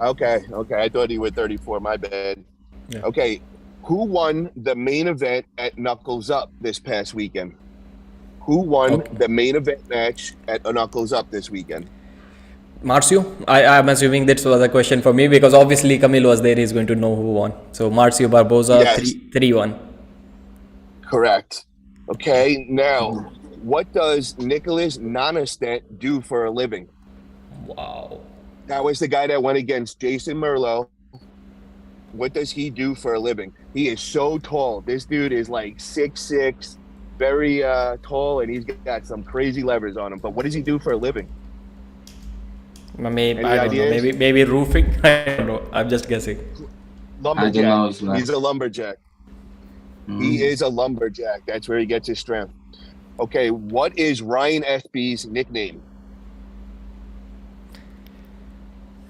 Okay. I thought he was 34. My bad. Yeah. Okay. Who won the main event at Knuckles Up this past weekend? Who won Okay. the main event match at Knuckles Up this weekend? Marcio, I'm assuming this was a question for me because obviously Kamil was there. He's going to know who won. So Marcio Barboza, Yes. 3-1. Correct. Okay. Now, what does Nicholas Nonastet do for a living? Wow. That was the guy that went against Jason Merlo. What does he do for a living? He is so tall. This dude is like 6'6", very tall, and he's got some crazy levers on him. But what does he do for a living? Maybe, Any I don't know. ideas? Maybe roofing. I don't know. I'm just guessing. Lumberjack. I don't know as well. He's a lumberjack. He is a lumberjack. That's where he gets his strength. Okay, what is Ryan Espy's nickname?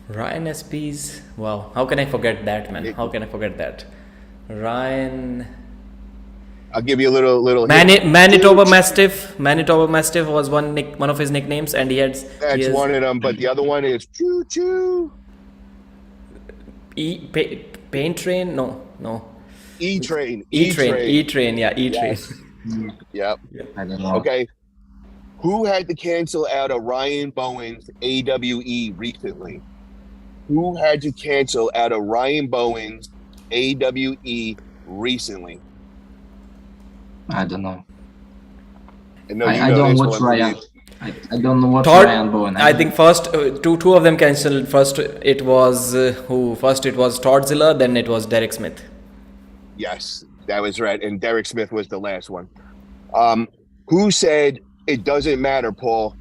Ryan SP's. Wow. How can I forget that, man? How can I forget that? Ryan. I'll give you a little hint. Manitoba Mastiff. Manitoba Mastiff was one of his nicknames, and he has. That's one of them, but the other one is Choo Choo. Paint Train? No. E-Train. E-Train. Yeah, E-Train. Yes. Yep. I don't know. Okay. Who had to cancel out of Ryan Bowen's AWE recently? Who had to cancel out of Ryan Bowen's AWE recently? I don't know. And no, I don't this watch one, Ryan. Louise. I don't know what Ryan Bowen. I think first two of them cancelled. First it was who? First it was Tordzilla, then it was Derek Smith. Yes, that was right. And Derek Smith was the last one. Who said it doesn't matter, Paul?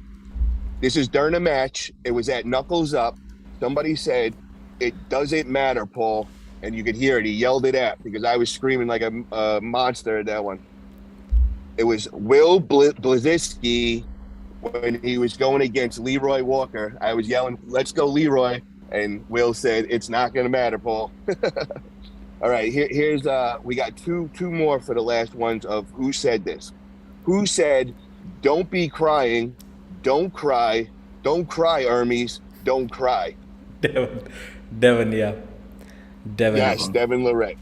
This is during a match. It was at Knuckles Up. Somebody said, it doesn't matter, Paul. And you could hear it. He yelled it out because I was screaming like a monster at that one. It was Will Blazinski when he was going against Leroy Walker. I was yelling, let's go, Leroy. And Will said, it's not going to matter, Paul. All right, here's we got two more for the last ones of who said this. Who said, don't be crying, don't cry, Hermes, don't cry. Devin, yeah. Devin. Yes, Devin Lorette.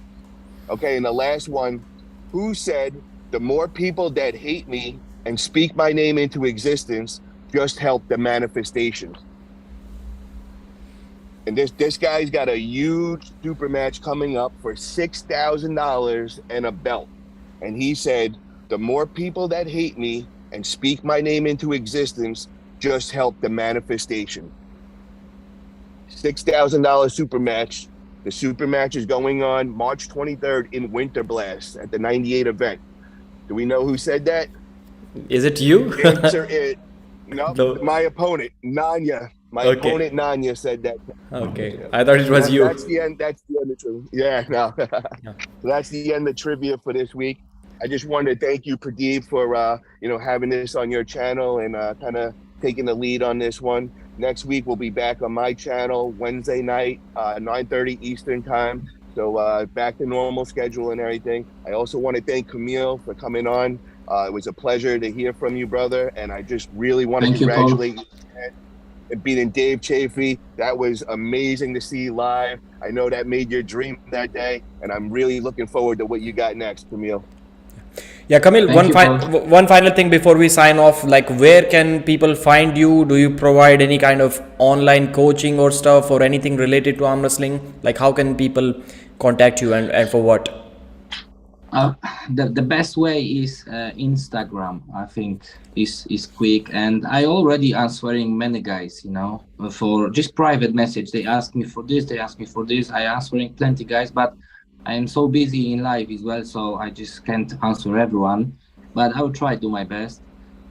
Okay, and the last one, who said, the more people that hate me and speak my name into existence just help the manifestations. And this guy's got a huge super match coming up for $6,000 and a belt. And he said, the more people that hate me and speak my name into existence just help the manifestation. $6,000 super match. The super match is going on March 23rd in Winter Blast at the 98 event. Do we know who said that? Is it you? The answer is no. My opponent, Nanya. My Okay. opponent Nanya said that. Okay, I thought it was you. That's the end. That's the end of trivia. Yeah, no. So that's the end of trivia for this week. I just wanted to thank you, Pradeep, for having this on your channel and kind of taking the lead on this one. Next week we'll be back on my channel Wednesday night, 9:30 Eastern time. So back to normal schedule and everything. I also want to thank Kamil for coming on. It was a pleasure to hear from you, brother. And I just really want to congratulate you and beating Dave Chaffee. That was amazing to see live. I know that made your dream that day, and I'm really looking forward to what you got next, Kamil. Yeah, Kamil, one final thing before we sign off, like where can people find you? Do you provide any kind of online coaching or stuff or anything related to arm wrestling? Like how can people contact you and for what? The best way is Instagram. I think is quick, and I already answering many guys, for just private message. They ask me for this, I answering plenty guys, but I am so busy in life as well, so I just can't answer everyone, but I will try to do my best.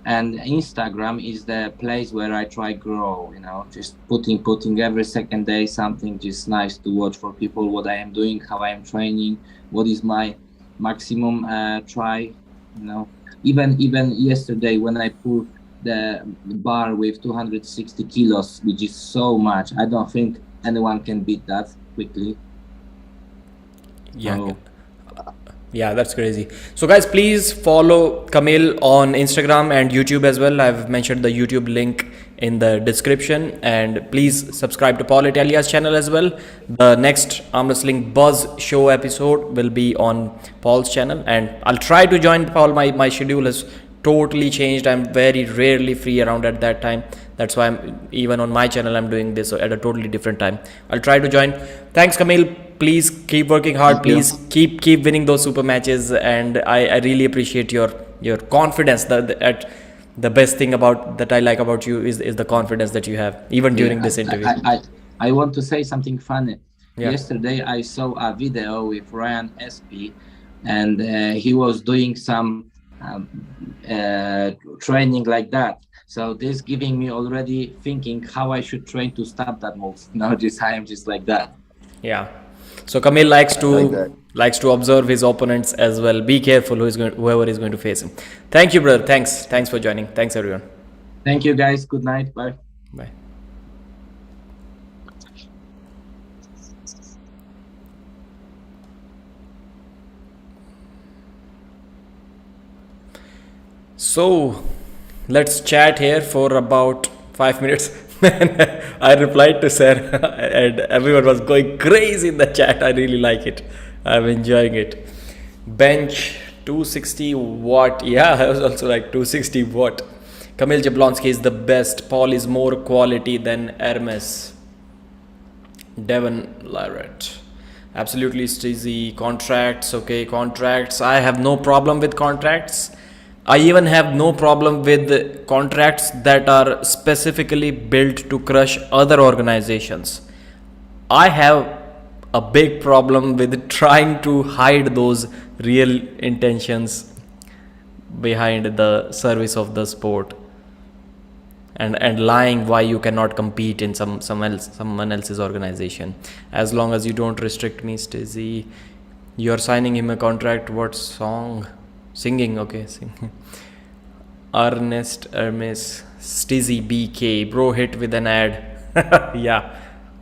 And Instagram is the place where I try grow, just putting every second day something just nice to watch for people, what I am doing, how I am training, what is my maximum try, even yesterday when I pulled the bar with 260 kilos, which is so much. I don't think anyone can beat that quickly. Yeah. So, yeah, that's crazy. So guys, please follow Kamil on Instagram and YouTube as well. I've mentioned the YouTube link in the description, and please subscribe to Paul Italia's channel as well. The next Armwrestling Buzz Show episode will be on Paul's channel, and I'll try to join Paul. My schedule has totally changed. I'm very rarely free around at that time. That's why even on my channel I'm doing this at a totally different time. I'll try to join. Thanks, Kamil. Please keep working hard. Please keep winning those super matches, and I really appreciate your confidence. The best thing that I like about you is the confidence that you have even during this interview. I want to say something funny. Yeah. Yesterday I saw a video with Ryan SP, and he was doing some training like that. So this giving me already thinking how I should train to stop that move. Now I am just like that. Yeah. So Kamil likes to observe his opponents as well. Be careful whoever is going to face him. Thank you, brother. Thanks for joining. Thanks, everyone. Thank you, guys. Good night. Bye. Bye. So let's chat here for about 5 minutes. I replied to Sarah and everyone was going crazy in the chat. I really like it. I'm enjoying it. Bench 260 watt. Yeah, I was also like 260 watt. Kamil Jablonski is the best. Paul is more quality than Hermes. Devon Lyrette. Absolutely steezy. Contracts. Okay, contracts. I have no problem with contracts. I even have no problem with contracts that are specifically built to crush other organizations. I have a big problem with trying to hide those real intentions behind the service of the sport, and lying why you cannot compete in someone else's organization. As long as you don't restrict me, Stacey. You're signing him a contract. What song? Singing, okay, singing. Ernest Hermes, Stizzy BK, bro hit with an ad. yeah,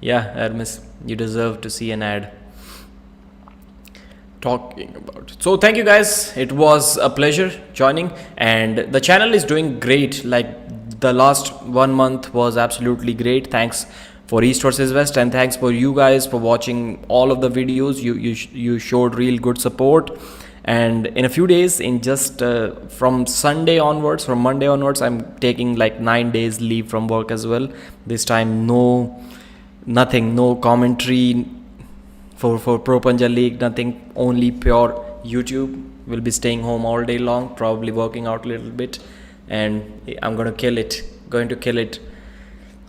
Hermes, you deserve to see an ad. Talking about it. So thank you guys. It was a pleasure joining, and the channel is doing great. Like the last 1 month was absolutely great. Thanks for East versus West, and thanks for you guys for watching all of the videos. You showed real good support. And in a few days, in just from Monday onwards, I'm taking like 9 days leave from work as well. This time no commentary for Pro Punjab League, nothing, only pure YouTube. Will be staying home all day long, probably working out a little bit, and I'm going to kill it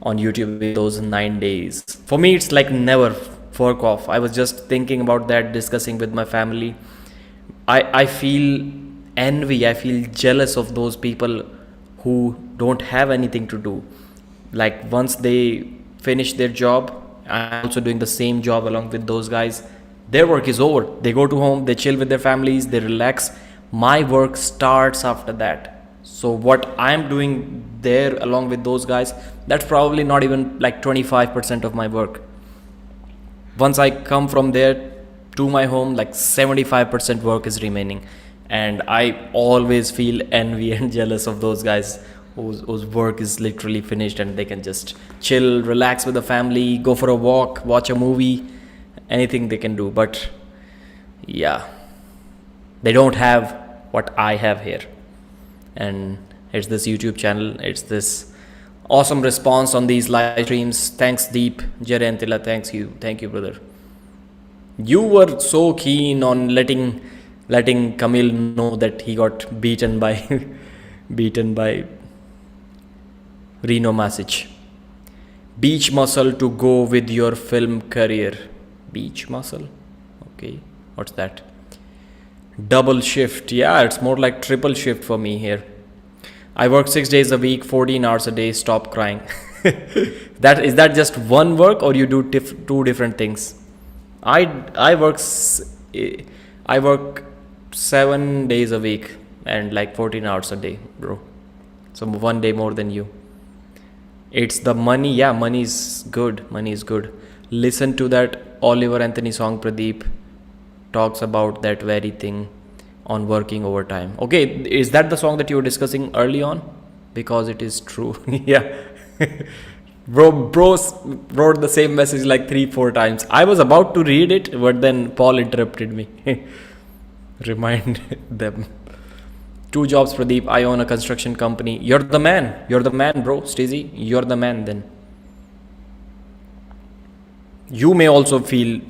on YouTube in those 9 days. For me, it's like never fork off. I was just thinking about that, discussing with my family. I feel envy, I feel jealous of those people who don't have anything to do. Like once they finish their job, I'm also doing the same job along with those guys. Their work is over. They go to home, they chill with their families, they relax. My work starts after that. So what I'm doing there along with those guys, that's probably not even like 25% of my work. Once I come from there to my home, like 75% work is remaining, and I always feel envy and jealous of those guys whose work is literally finished and they can just chill, relax with the family, go for a walk, watch a movie, anything they can do. But yeah, they don't have what I have here, and it's this YouTube channel, it's this awesome response on these live streams. Thanks Deep Jarentila, thank you brother. You were so keen on letting Kamil know that he got beaten by Reno Masic. Beach muscle to go with your film career. Beach muscle? Okay, what's that? Double shift. Yeah, it's more like triple shift for me here. I work 6 days a week, 14 hours a day. Stop crying. Is that just one work, or you do two different things? I work 7 days a week and like 14 hours a day, bro. So 1 day more than you. It's the money. Yeah, money is good. Listen to that Oliver Anthony song. Pradeep talks about that very thing on working overtime. Okay, is that the song that you were discussing early on? Because it is true. Yeah. Wrote the same message like 3-4 times. I was about to read it, but then Paul interrupted me. Remind them. 2 jobs, Pradeep. I own a construction company. You're the man. You're the man, bro. Stacey, you're the man then. You may also feel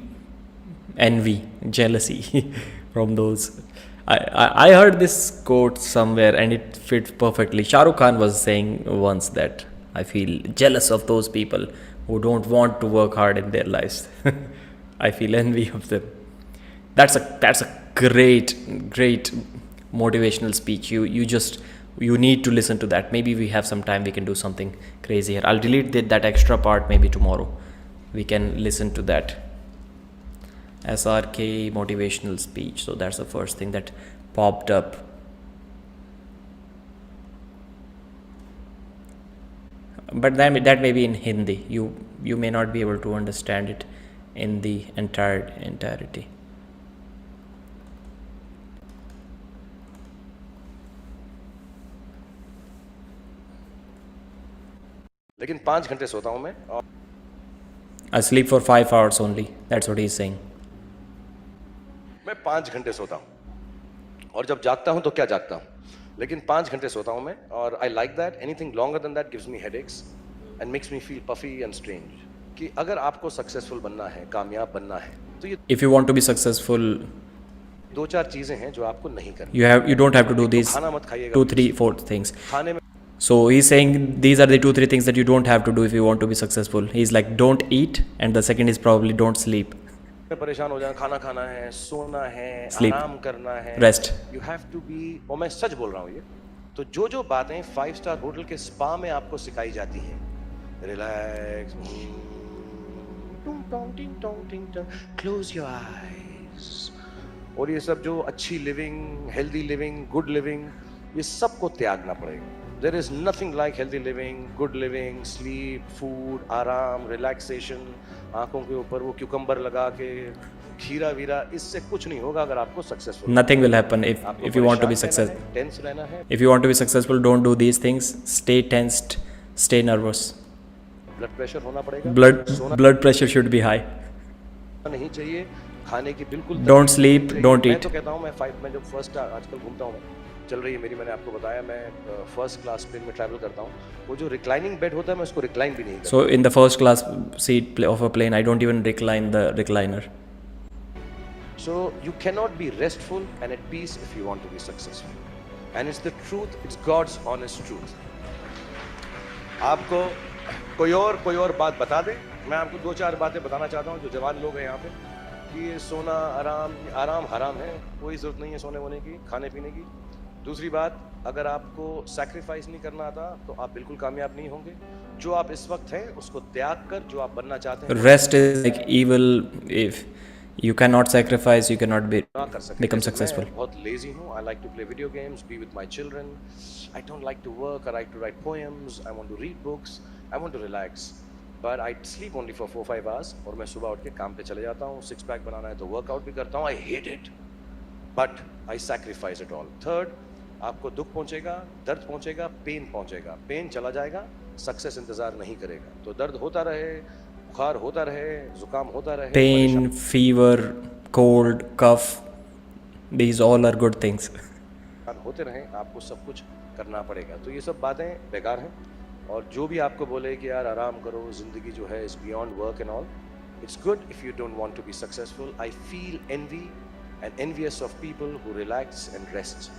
envy, jealousy from those. I heard this quote somewhere and it fits perfectly. Shah Rukh Khan was saying once that I feel jealous of those people who don't want to work hard in their lives. I feel envy of them. That's a great motivational speech. You need to listen to that. Maybe we have some time, we can do something crazy here. I'll delete that extra part maybe tomorrow. We can listen to that. SRK motivational speech. So that's the first thing that popped up. But that may be in Hindi. You may not be able to understand it in the entirety. लेकिन 5 घंटे सोता हूं मैं और I sleep for 5 hours only. That's what he's saying. मैं 5 घंटे सोता हूं और जब जागता हूं तो क्या जागता हूं लेकिन 5 घंटे सोता हूं मैं और I like that anything longer than that gives me headaches and makes me feel puffy and strange कि अगर आपको सक्सेसफुल बनना है कामयाब बनना है तो ये If you want to be successful, 2-4 चीजें हैं जो आपको नहीं करनी you don't have to do these खाना मत खाइएगा 2, 3, 4 things. खाने में So he's saying these are the 2, 3 things that you don't have to do if you want to be successful. He's like, don't eat, and the second is probably don't sleep. परेशान हो जाए खाना खाना है सोना है Sleep. आराम करना है Rest. You have to be और मैं सच बोल रहा हूँ ये तो जो बातें 5-स्टार होटल के स्पा में आपको सिखाई जाती हैं रिलैक्स क्लोज योर आईज और ये सब जो अच्छी living healthy living good living ये सबको त्यागना पड़ेगा There is nothing like healthy living, good living, sleep, food, आराम, relaxation, आंखों के ऊपर वो क्यूकम्बर लगा के खीरा वीरा इससे कुछ नहीं होगा अगर आपको successful Nothing will happen if you want to be successful. Tense रहना है If you want to be successful, don't do these things. Stay tensed, stay nervous. Blood pressure होना पड़ेगा Blood pressure should be high. नहीं चाहिए खाने की बिल्कुल Don't sleep, don't मैं eat. तो कहता हूँ मैं जब फर्स्ट आजकल घूमता हूँ चल रही है मेरी मैंने आपको बताया मैं फर्स्ट क्लास प्लेन में ट्रैवल करता हूँ वो जो रिक्लाइनिंग बेड होता है मैं उसको रिक्लाइन भी नहीं करता So in the first class seat of a plane, I don't even recline the recliner. So you cannot be restful and at peace if you want to be successful. And it's the truth, it's God's honest truth. आपको कोई और बात बता दे मैं आपको 2-4 बातें बताना चाहता हूँ जो जवान लोग हैं यहाँ पे कि ये सोना आराम हराम है कोई ज़रूरत नहीं है सोने वोने की खाने पीने की दूसरी बात अगर आपको सैक्रिफाइस नहीं करना आता तो आप बिल्कुल कामयाब नहीं होंगे जो आप इस वक्त हैं उसको त्याग कर जो आप बनना चाहते हैं Rest is like evil. If you cannot sacrifice, you cannot become successful. मैं बहुत लेजी हूँ I like to play video games be with my children I don't like to work I like to write poems I want to read books I want to relax but I sleep only for 4-5 hours और मैं सुबह उठ के काम पे चले जाता हूँ 6 पैक बनाना है तो वर्कआउट भी करता हूँ I hate it but I sacrifice it all third आपको दुख पहुंचेगा दर्द पहुंचेगा पेन पहुंचेगा पेन चला जाएगा सक्सेस इंतजार नहीं करेगा तो दर्द होता रहे बुखार होता रहे जुकाम होता रहे Pain, fever, cold, cough, these all are good things. होते रहे आपको सब कुछ करना पड़ेगा तो ये सब बातें बेकार हैं और जो भी आपको बोले कि यार आराम करो जिंदगी जो है is beyond work and all it's good if you don't want to be successful I feel envy and envious of people who relax and rest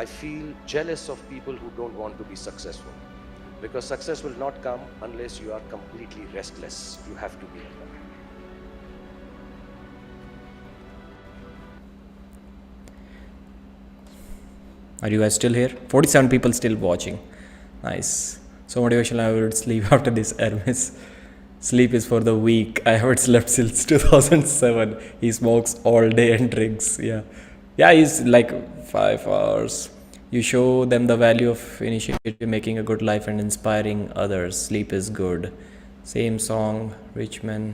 I feel jealous of people who don't want to be successful because success will not come unless you are completely restless. You have to be like that. Are you guys still here? 47 people still watching. Nice. So motivational. I would sleep after this Hermes. Sleep is for the weak. I haven't slept since 2007. He smokes all day and drinks. Yeah, he's like 5 hours. You show them the value of initiative, making a good life and inspiring others. Sleep is good. Same song, rich men,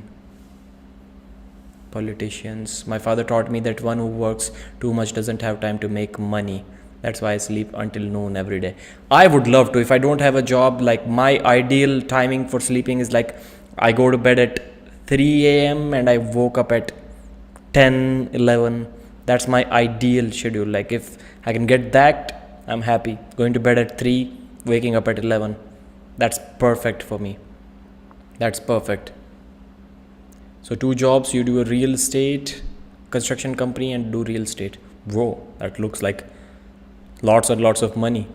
politicians. My father taught me that one who works too much doesn't have time to make money. That's why I sleep until noon every day. I would love to, if I don't have a job, like my ideal timing for sleeping is like I go to bed at 3 a.m. and I woke up at 10, 11. That's my ideal schedule. Like if I can get that, I'm happy. Going to bed at 3, waking up at 11. That's perfect for me. That's perfect. So 2 jobs, you do a real estate, construction company and do real estate. Whoa, that looks like lots and lots of money.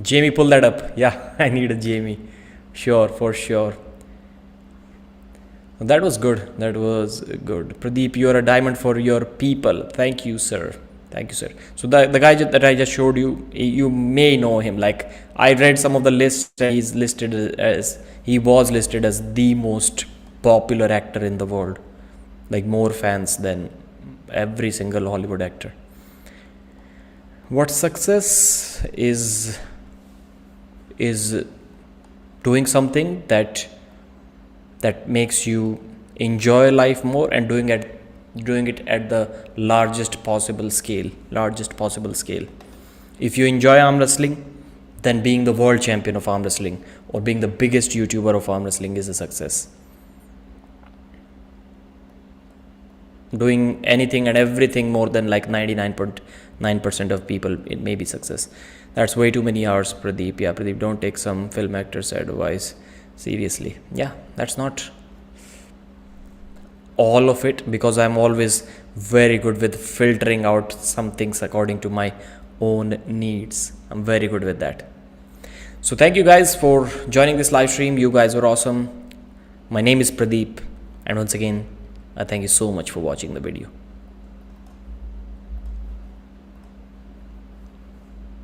Jamie, pull that up. Yeah, I need a Jamie. Sure, for sure. That was good. That was good. Pradeep, you are a diamond for your people. Thank you, sir. Thank you, sir. So the guy that I just showed you, you may know him. Like I read some of the lists. He was listed as the most popular actor in the world. Like more fans than every single Hollywood actor. What success is doing something that makes you enjoy life more and doing it at the largest possible scale. If you enjoy arm wrestling, then being the world champion of arm wrestling or being the biggest YouTuber of arm wrestling is a success. Doing anything and everything more than like 99.9% of people, it may be success. That's way too many hours, Pradeep. Yeah, Pradeep, don't take some film actors' advice seriously. Yeah, that's not all of it, because I'm always very good with filtering out some things according to my own needs. I'm very good with that. So thank you guys for joining this live stream. You guys were awesome. My name is Pradeep, and once again, I thank you so much for watching the video.